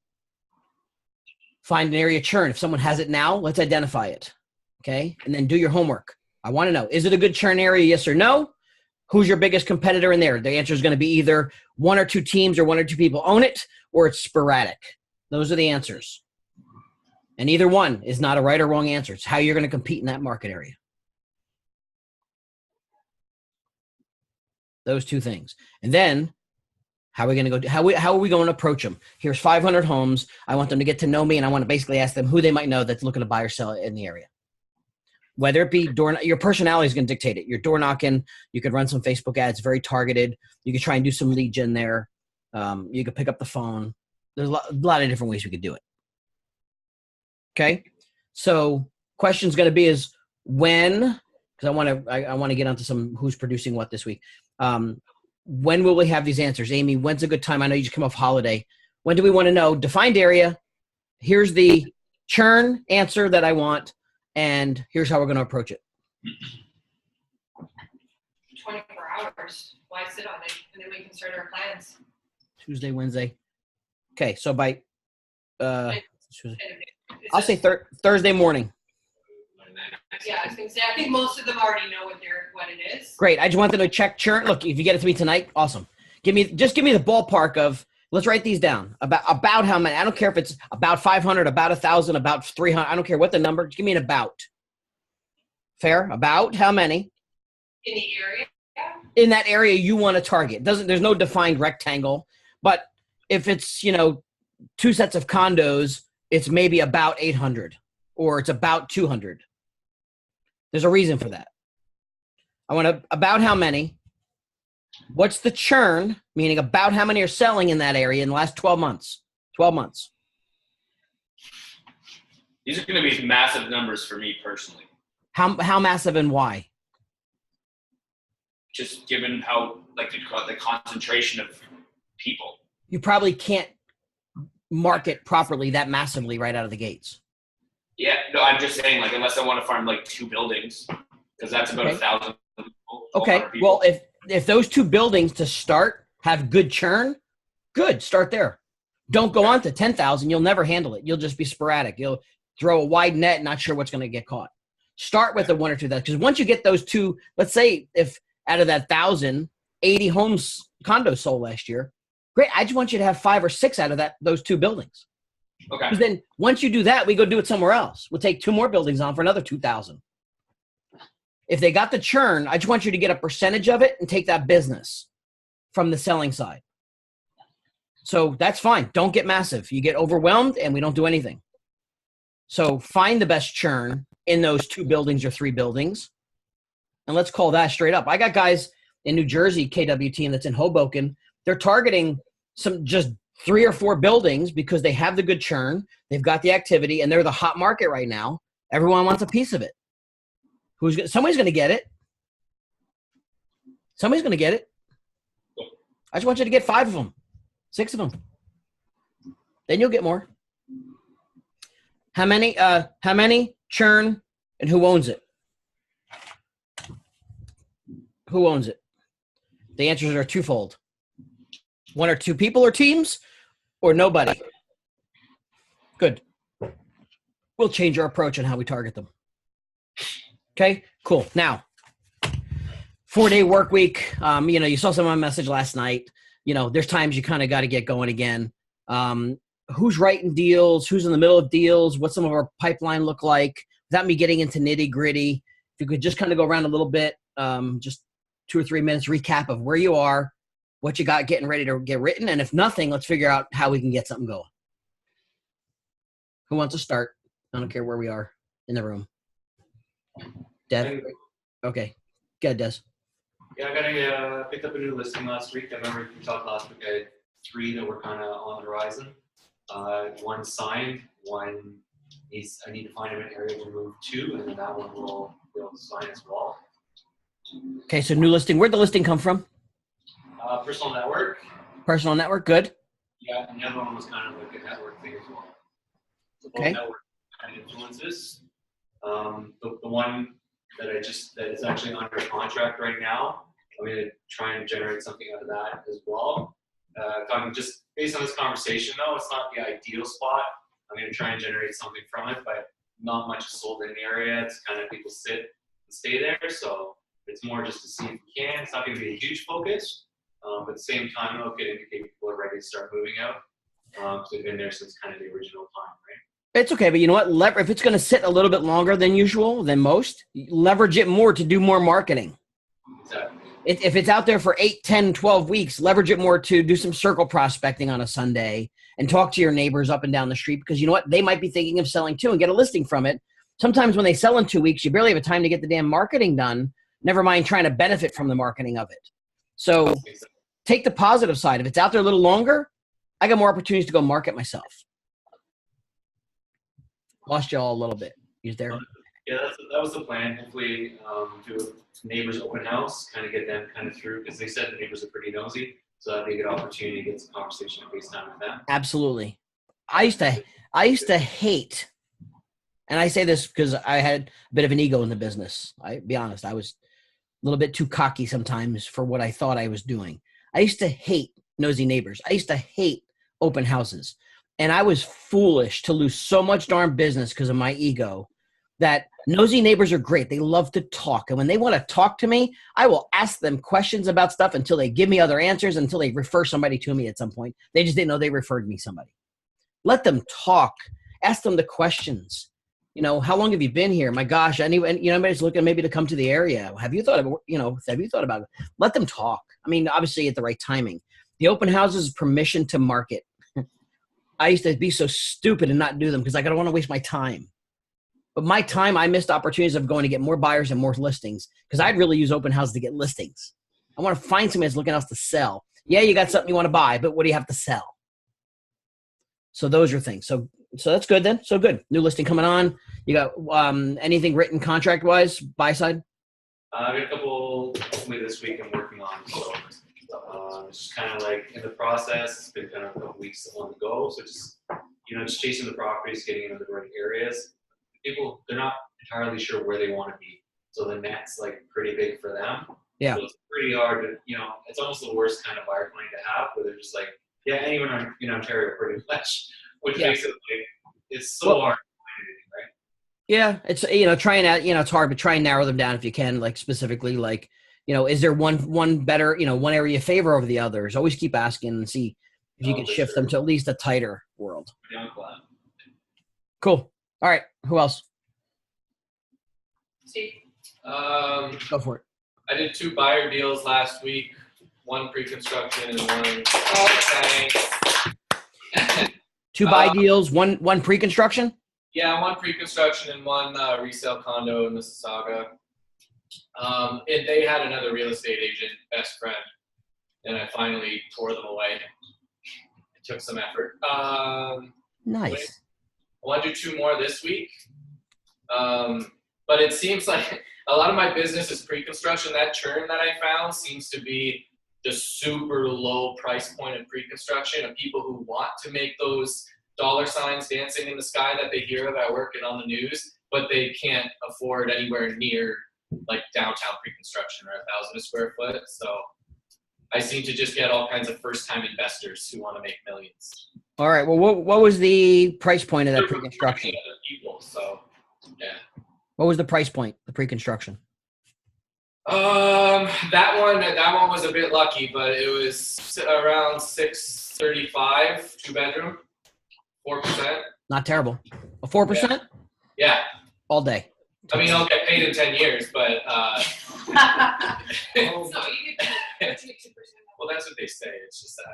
Find an area churn. If someone has it now, let's identify it. Okay. And then do your homework. I want to know, is it a good churn area? Yes or no? Who's your biggest competitor in there? The answer is going to be either one or two teams or one or two people own it, or it's sporadic. Those are the answers. And either one is not a right or wrong answer. It's how you're going to compete in that market area. Those two things. And then how are we going to go? How are we going to approach them? Here's 500 homes. I want them to get to know me, and I want to basically ask them who they might know that's looking to buy or sell in the area. Whether it be your personality is going to dictate it. You're door knocking. You could run some Facebook ads, very targeted. You could try and do some lead gen there. You could pick up the phone. There's a lot of different ways we could do it. Okay. So question's going to be is when, because I want to get onto some who's producing what this week. When will we have these answers? Amy, when's a good time? I know you just come off holiday. When do we want to know? Defined area. Here's the churn answer that I want. And here's how we're going to approach it. 24 hours. Why sit on it? And then we can start our plans. Tuesday, Wednesday. Okay. So by, Tuesday. I'll say Thursday morning. Yeah, I was going to say, I think most of them already know what it is. Great. I just wanted to check churn. Look, if you get it to me tonight, awesome. Give me the ballpark of, let's write these down. About how many. I don't care if it's about 500, about 1,000, about 300. I don't care what the number. Just give me an about. Fair? About how many? In the area? In that area you want to target. There's no defined rectangle. But if it's, two sets of condos, it's maybe about 800 or it's about 200. There's a reason for that. I want about how many. What's the churn, meaning about how many are selling in that area in the last 12 months? 12 months. These are going to be massive numbers for me personally. How massive and why? Just given how like the concentration of people. You probably can't market properly that massively right out of the gates. Yeah, no, I'm just saying, like, unless I want to farm like 2 buildings, because that's about Okay. 1,000 people. Okay. 1,200 people. Well, if those 2 buildings to start have good churn, good. Start there. Don't go on to 10,000. You'll never handle it. You'll just be sporadic. You'll throw a wide net, not sure what's going to get caught. Start with the 1 or 2 because once you get those 2, let's say if out of that 1,000, 80 homes condos sold last year, great. I just want you to have 5 or 6 out of those 2 buildings. Okay. Because then once you do that, we go do it somewhere else. We'll take 2 more buildings on for another 2,000. If they got the churn, I just want you to get a percentage of it and take that business from the selling side. So that's fine. Don't get massive. You get overwhelmed and we don't do anything. So find the best churn in those 2 buildings or 3 buildings. And let's call that straight up. I got guys in New Jersey, KW team that's in Hoboken. They're targeting some just 3 or 4 buildings because they have the good churn. They've got the activity and they're the hot market right now. Everyone wants a piece of it. Somebody's going to get it. Somebody's going to get it. I just want you to get 5 of them, 6 of them. Then you'll get more. How many churn and who owns it? Who owns it? The answers are twofold. 1 or 2 people or teams or nobody. Good. We'll change our approach on how we target them. Okay, cool. Now, 4-day work week. You saw some of my message last night. There's times you kind of got to get going again. Who's writing deals? Who's in the middle of deals? What's some of our pipeline look like? Without me getting into nitty gritty, if you could just kind of go around a little bit, just 2 or 3 minutes recap of where you are, what you got getting ready to get written. And if nothing, let's figure out how we can get something going. Who wants to start? I don't care where we are in the room. Dev? Okay. Go ahead, Des. Yeah, I picked up a new listing last week. I remember we talked last week. I had 3 that were kind of on the horizon. 1 signed. 1 I need to find an area to move to, and then that one will be able to sign as well. Okay, so new listing. Where'd the listing come from? Personal network. Personal network. Good. Yeah, and the other one was kind of like a network thing as well. So both Okay. network kind of influences. The one that is actually under contract right now, I'm going to try and generate something out of that as well. Just based on this conversation, though, it's not the ideal spot. I'm going to try and generate something from it, but not much is sold in the area. It's kind of people sit and stay there, so it's more just to see if we can. It's not going to be a huge focus, but at the same time, it'll could indicate people are ready to start moving out. So they've been there since kind of the original time, right? It's okay, but you know what? If it's going to sit a little bit longer than usual, than most, leverage it more to do more marketing. Exactly. If it's out there for 8, 10, 12 weeks, leverage it more to do some circle prospecting on a Sunday and talk to your neighbors up and down the street because you know what? They might be thinking of selling too and get a listing from it. Sometimes when they sell in 2 weeks, you barely have a time to get the damn marketing done, never mind trying to benefit from the marketing of it. So take the positive side. If it's out there a little longer, I got more opportunities to go market myself. Lost you all a little bit. You there? Yeah, that was the plan. Hopefully, do a neighbors open house, kind of get them kind of through because they said the neighbors are pretty nosy, so that'd be a good opportunity to get some conversation and FaceTime with them. Absolutely. I used to hate, and I say this because I had a bit of an ego in the business. I'll be honest, I was a little bit too cocky sometimes for what I thought I was doing. I used to hate nosy neighbors. I used to hate open houses. And I was foolish to lose so much darn business because of my ego that nosy neighbors are great. They love to talk. And when they want to talk to me, I will ask them questions about stuff until they give me other answers, until they refer somebody to me at some point. They just didn't know they referred me somebody. Let them talk. Ask them the questions. How long have you been here? My gosh, anybody's looking maybe to come to the area. Have you thought about it? Let them talk. I mean, obviously at the right timing. The open houses is permission to market. I used to be so stupid and not do them because I don't want to waste my time. But my time, I missed opportunities of going to get more buyers and more listings because I'd really use open houses to get listings. I want to find somebody that's looking else to sell. Yeah, you got something you want to buy, but what do you have to sell? So those are things. So So that's good then. So good. New listing coming on. You got anything written contract wise, buy side? I got a couple hopefully this week I'm working on. So it's just kind of like in the process. It's been kind of a couple weeks on the go. So just just chasing the properties, getting into the right areas. People they're not entirely sure where they want to be. So the net's like pretty big for them. Yeah. So it's pretty hard to it's almost the worst kind of buyer client to have where they're just like, yeah, anyone in Ontario pretty much, which makes it like it's so hard to find anything, right? Yeah, it's trying out it's hard, but try and narrow them down if you can, like specifically, like is there one better one area you favor over the others? Always keep asking and see if you can shift them to at least a tighter world. Yeah, I'm glad. Cool. All right, who else? Steve. Go for it. I did 2 buyer deals last week, one pre-construction and one thanks. 2 buy deals, one pre-construction. Yeah, one pre-construction and one resale condo in Mississauga. And they had another real estate agent, best friend, and I finally tore them away. It took some effort. Nice. I want to do 2 more this week. But it seems like a lot of my business is pre-construction. That churn that I found seems to be the super low price point of pre-construction of people who want to make those dollar signs dancing in the sky that they hear of at work and on the news, but they can't afford anywhere near like downtown pre-construction or 1,000 a square foot. So I seem to just get all kinds of first-time investors who want to make millions. All right. Well, what was the price point of that pre-construction? Other people, so yeah. What was the price point, the pre-construction? That one was a bit lucky, but it was around 635, 2-bedroom, 4%. Not terrible. A 4%? Yeah. All day. I mean, I'll get paid in 10 years, but So you get 2%. well, that's what they say. It's just that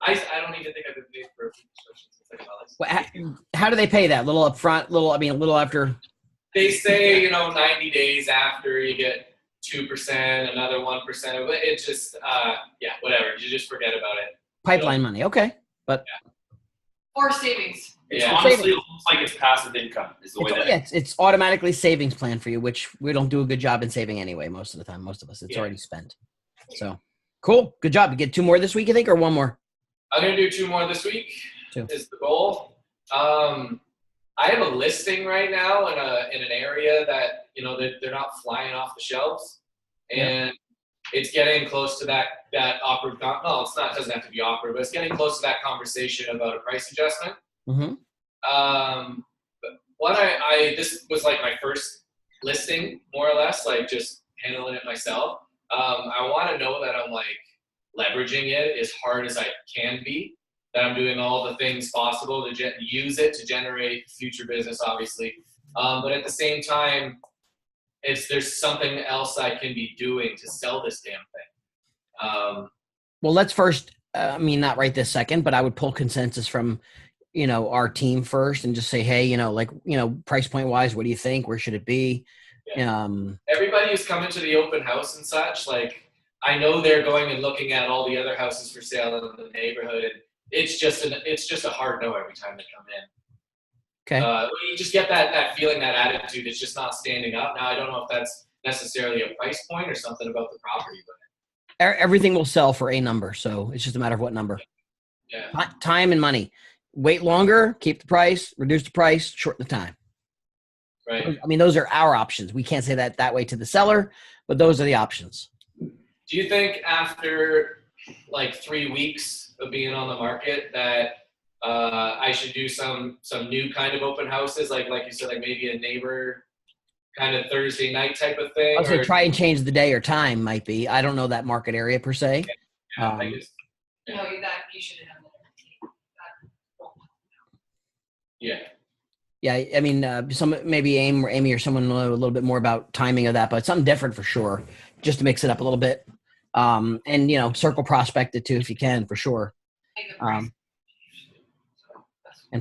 I don't even think I've been paid for pre-construction since I got my license. How do they pay that? Little up front, a little after? They say 90 days after you get 2%, another 1%. It's just whatever. You just forget about it. Pipeline money. Okay, but Or savings. It's Yeah. honestly almost like it's passive income is the way that it's automatically savings plan for you, which we don't do a good job in saving anyway. Most of the time, most of us, it's already spent. So cool, good job. You get 2 more this week, you think, or 1 more? I'm gonna do 2 more this week. 2 is the goal. I have a listing right now in an area that they're not flying off the shelves, and it's getting close to that awkward. No, it's not. It doesn't have to be awkward, but it's getting close to that conversation about a price adjustment. Mm-hmm. But this was like my first listing, more or less, like just handling it myself. I want to know that I'm like leveraging it as hard as I can be. That I'm doing all the things possible to use it to generate future business, obviously. But at the same time, there's something else I can be doing to sell this damn thing. Well, let's first, not right this second, but I would pull consensus from, our team first and just say, hey, price point wise, what do you think? Where should it be? Yeah. Everybody who's coming to the open house and such, like, I know they're going and looking at all the other houses for sale in the neighborhood, and it's just a hard no every time they come in. Okay. You just get that feeling, that attitude. It's just not standing up. Now I don't know if that's necessarily a price point or something about the property, but everything will sell for a number, so it's just a matter of what number. Yeah. Time and money. Wait longer, keep the price, reduce the price, shorten the time. Right. I mean, those are our options. We can't say that way to the seller, but those are the options. Do you think after like 3 weeks of being on the market that I should do some new kind of open houses, like you said, like maybe a neighbor kind of Thursday night type of thing? I would say try and change the day or time might be. I don't know that market area per se. Yeah, I guess. No, that you should have done that. Yeah. Yeah, I mean, some maybe Amy or someone know a little bit more about timing of that, but something different for sure, just to mix it up a little bit. And circle prospect it too if you can, for sure. And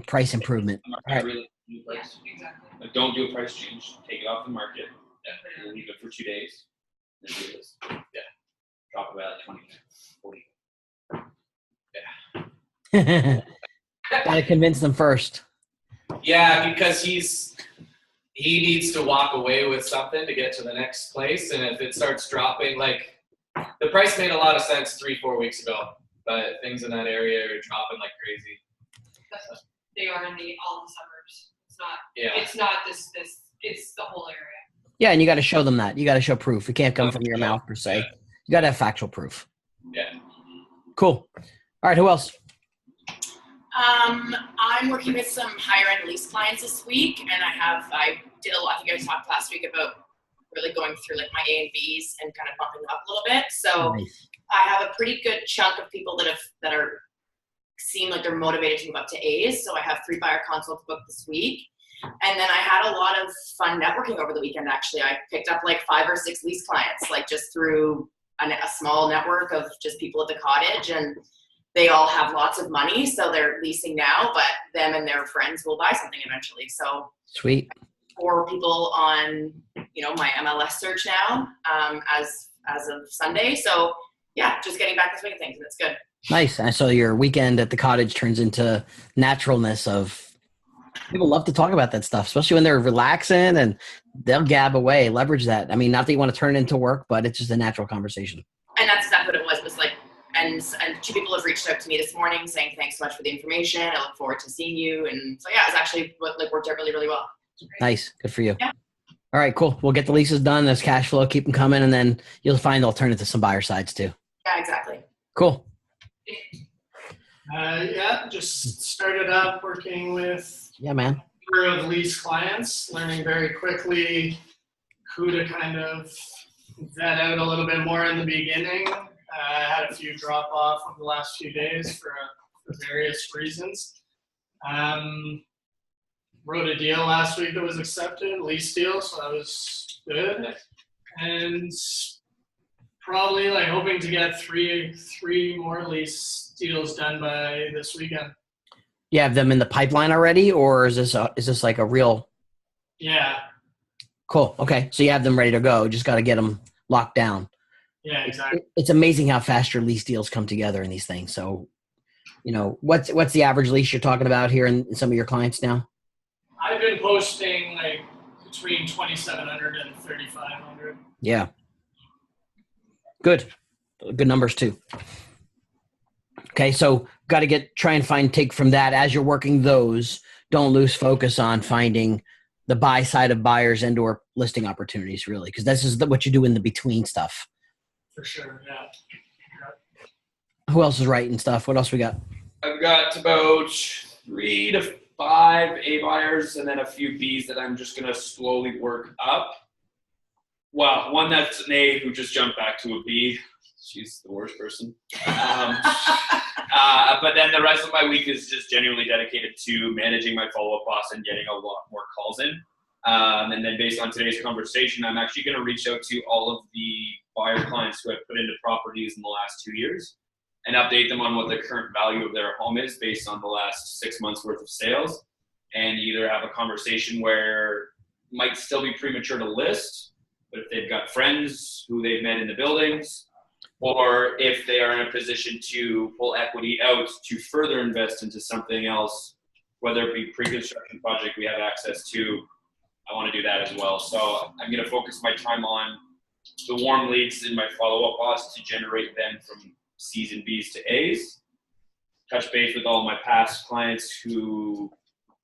price improvement. All right. really new Yeah, price. exactly. Like, don't do a price change. Take it off the market. And leave it for 2 days. Then do this. Yeah. Drop it by like 20, 40. Gotta convince them first. Yeah, because he needs to walk away with something to get to the next place, and if it starts dropping, like the price made a lot of sense 3-4 weeks ago, but things in that area are dropping like crazy. They are in all the suburbs. It's not. Yeah. It's not this. It's the whole area. Yeah, and you got to show them that. You got to show proof. It can't come from your mouth per se. Yeah. You got to have factual proof. Yeah. Cool. All right, who else? I'm working with some higher end lease clients this week, and I did a lot. I think I talked last week about really going through like my A and Bs and kind of bumping them up a little bit. So Nice. I have a pretty good chunk of people that are seem like they're motivated to move up to A's. So I have 3 buyer consults booked this week. And then I had a lot of fun networking over the weekend, actually. I picked up like 5 or 6 lease clients, like just through a small network of just people at the cottage. And they all have lots of money, so they're leasing now, but them and their friends will buy something eventually. So Sweet. 4 people on, my MLS search now as of Sunday. So yeah, just getting back this week of things, and it's good. Nice. And so your weekend at the cottage turns into naturalness of people love to talk about that stuff, especially when they're relaxing and they'll gab away, leverage that. I mean, not that you want to turn it into work, but it's just a natural conversation. And that's exactly what it was. It was like, and 2 people have reached out to me this morning saying, thanks so much for the information. I look forward to seeing you. And so yeah, it's actually worked out really, really well. Nice. Good for you. Yeah. All right, cool. We'll get the leases done. There's cash flow. Keep them coming. And then you'll find alternative to some buyer sides too. Yeah, exactly. Cool. Just started up working with Yeah, man. a number of lease clients, learning very quickly who to kind of vet out a little bit more in the beginning. I had a few drop off over the last few days for various reasons. Wrote a deal last week that was accepted, lease deal, so that was good. And probably hoping to get three more lease deals done by this weekend. You have them in the pipeline already, or is this like a real? Yeah. Cool. Okay. So you have them ready to go. Just got to get them locked down. Yeah, exactly. It's amazing how fast your lease deals come together in these things. So, what's the average lease you're talking about here in some of your clients now? I've been posting between 2,700 and 3,500. Yeah. Good numbers too. Okay. So got to try and take from that as you're working those, don't lose focus on finding the buy side of buyers and or listing opportunities really. Because this is what you do in the between stuff. For sure. Yeah. Who else is writing stuff? What else we got? I've got about 3 to 5 A buyers and then a few Bs that I'm just going to slowly work up. Well, one that's an A who just jumped back to a B. She's the worst person. But then the rest of my week is just genuinely dedicated to managing my follow-up boss and getting a lot more calls in. And then based on today's conversation, I'm actually going to reach out to all of the buyer clients who have put into properties in the last 2 years and update them on what the current value of their home is based on the last 6 months worth of sales, and either have a conversation where it might still be premature to list, but if they've got friends who they've met in the buildings, or if they are in a position to pull equity out to further invest into something else, whether it be pre-construction project we have access to, I want to do that as well. So I'm going to focus my time on the warm leads in my follow-up boss to generate them from C's and B's to A's. Touch base with all my past clients who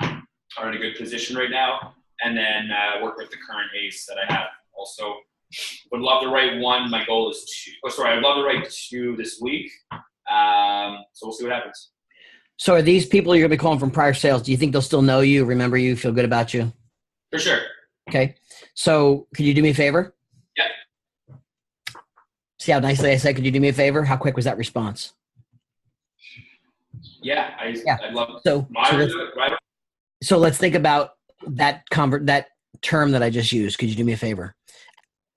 are in a good position right now, and then work with the current A's that I have. Also, would love to write one. My goal is I'd love to write 2 this week. So we'll see what happens. So are these people you're going to be calling from prior sales? Do you think they'll still know you, remember you, feel good about you? For sure. Okay. So could you do me a favor? Yeah. See how nicely I said, could you do me a favor? How quick was that response? Yeah. I'd love So, so let's think about that term that I just used. Could you do me a favor?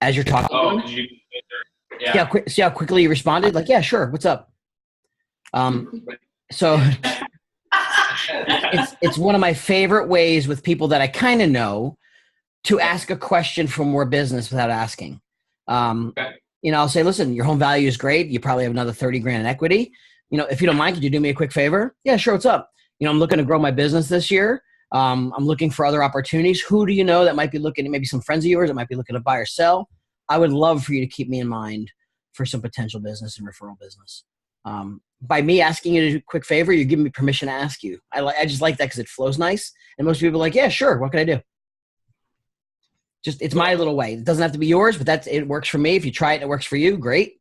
As you're talking. Oh, could you? Yeah. See how quickly you responded? Like, yeah, sure. What's up? So it's one of my favorite ways with people that I kind of know to ask a question for more business without asking. Okay. I'll say, listen, your home value is great. You probably have another 30 grand in equity. If you don't mind, could you do me a quick favor? Yeah, sure. What's up? I'm looking to grow my business this year. I'm looking for other opportunities. Who do you know that might be looking, maybe some friends of yours that might be looking to buy or sell? I would love for you to keep me in mind for some potential business and referral business. By me asking you to do a quick favor, you're giving me permission to ask you. I just like that because it flows nice. And most people are like, yeah, sure. What can I do? Just, it's my little way. It doesn't have to be yours, but it works for me. If you try it and it works for you, great.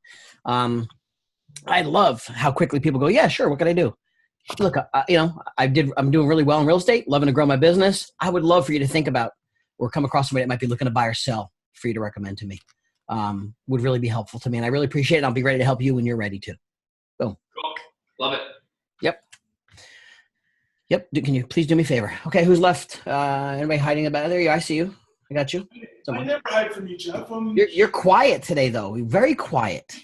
I love how quickly people go, yeah, sure. What can I do? Look, I'm doing really well in real estate, loving to grow my business. I would love for you to think about or come across somebody that might be looking to buy or sell for you to recommend to me. Would really be helpful to me. And I really appreciate it. I'll be ready to help you when you're ready to. Boom. Cool. Love it. Yep. Can you please do me a favor? Okay. Who's left? Anybody hiding about there? I see you. I got you. I never hide from you, Jeff. You're quiet today, though. You're very quiet.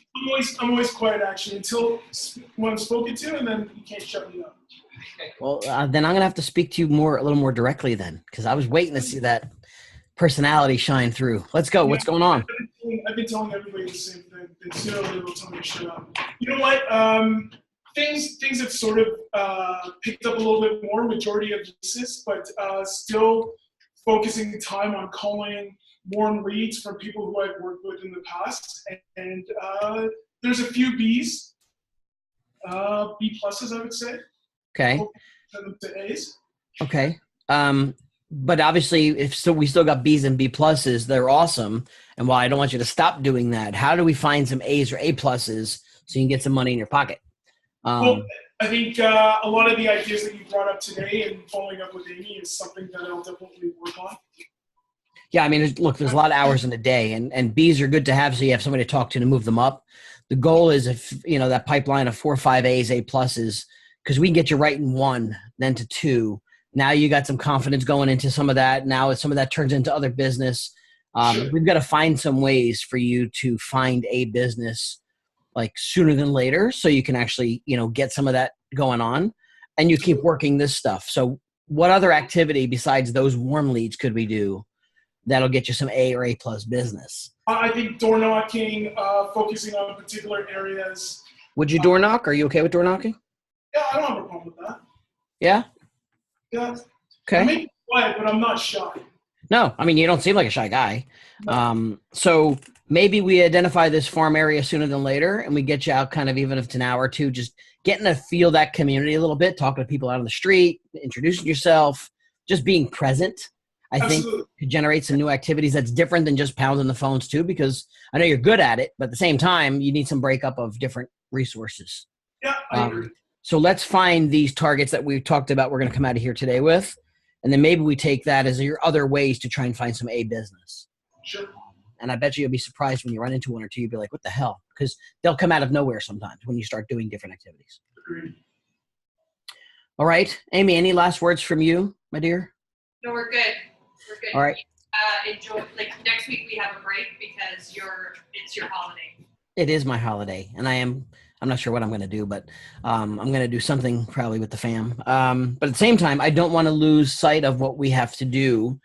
I'm always quiet, actually, until when I'm spoken to, and then you can't shut me up. Well, then I'm gonna have to speak to you a little more directly, then, because I was waiting to see that personality shine through. Let's go. What's going on? I've been telling everybody the same thing. Then sooner or later they'll tell me to shut up. You know what? Things have sort of picked up a little bit more. Majority of leases, but still focusing time on calling warm leads from people who I've worked with in the past, and there's a few B's, B pluses, I would say. Okay. Send them to A's. Okay. But obviously, we still got B's and B pluses, they're awesome. And while I don't want you to stop doing that, how do we find some A's or A pluses so you can get some money in your pocket? Well, I think a lot of the ideas that you brought up today and following up with Amy is something that I'll definitely work on. Yeah, I mean, look, there's a lot of hours in a day, and B's are good to have so you have somebody to talk to move them up. The goal is if, that pipeline of 4 or 5 A's, A pluses, because we can get you right in 1, then to 2. Now you got some confidence going into some of that. Now some of that turns into other business. Sure. We've got to find some ways for you to find a business like sooner than later so you can actually, get some of that going on and you keep working this stuff. So what other activity besides those warm leads could we do that'll get you some A or A plus business? I think door knocking, focusing on particular areas. Would you door knock? Are you okay with door knocking? Yeah, I don't have a problem with that. Yeah? Yeah. Okay. I mean, quiet, but I'm not shy. No, I mean, you don't seem like a shy guy. So maybe we identify this farm area sooner than later and we get you out kind of, even if it's an hour or two, just getting to feel that community a little bit, talking to people out on the street, introducing yourself, just being present. I think could generate some new activities that's different than just pounding the phones too, because I know you're good at it, but at the same time, you need some breakup of different resources. Yeah, I agree. So let's find these targets that we've talked about we're going to come out of here today with, and then maybe we take that as your other ways to try and find some A business. Sure. And I bet you'll be surprised when you run into one or two. You'll be like, what the hell? Because they'll come out of nowhere sometimes when you start doing different activities. Agreed. All right. Amy, any last words from you, my dear? No, we're good. We're good. All right. Enjoy. Like next week we have a break because it's your holiday. It is my holiday, and I'm not sure what I'm going to do, but I'm going to do something probably with the fam. But at the same time, I don't want to lose sight of what we have to do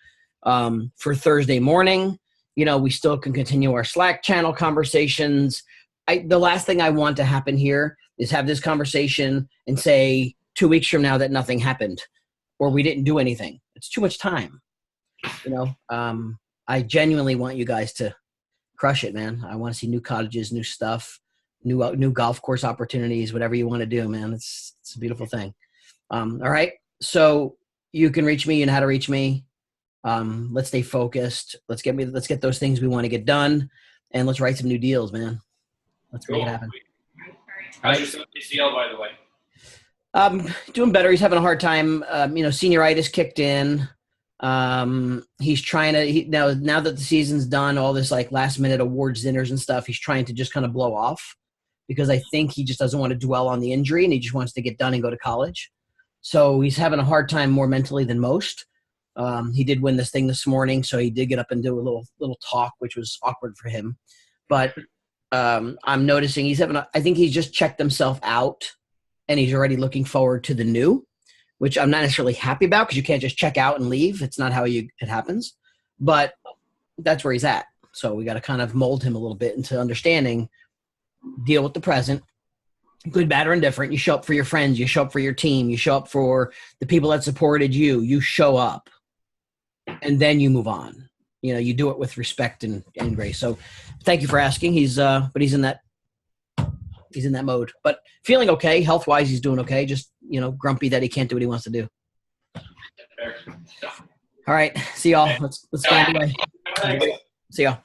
for Thursday morning. We still can continue our Slack channel conversations. The last thing I want to happen here is have this conversation and say 2 weeks from now that nothing happened or we didn't do anything. It's too much time. I genuinely want you guys to crush it, man. I want to see new cottages, new stuff, new golf course opportunities, whatever you want to do, man. It's a beautiful thing. All right. So you can reach me. You know how to reach me. Let's stay focused. Let's get those things we want to get done, and let's write some new deals, man. Let's make it happen. How's your son ACL, by the way? Doing better. He's having a hard time. Senioritis kicked in. He's trying to, now that the season's done, all this like last minute awards dinners and stuff, he's trying to just kind of blow off because I think he just doesn't want to dwell on the injury and he just wants to get done and go to college. So he's having a hard time more mentally than most. He did win this thing this morning, so he did get up and do a little talk, which was awkward for him. But I'm noticing I think he's just checked himself out and he's already looking forward to the new, which I'm not necessarily happy about because you can't just check out and leave. It's not how it happens. But that's where he's at. So we got to kind of mold him a little bit into understanding, deal with the present, good, bad, or indifferent. You show up for your friends. You show up for your team. You show up for the people that supported you. You show up, and then you move on. You know, you do it with respect and grace. So, thank you for asking. But he's in that mode. But feeling okay, health wise, he's doing okay. Just grumpy that he can't do what he wants to do. Fair. All right, see y'all. Let's go away. See y'all.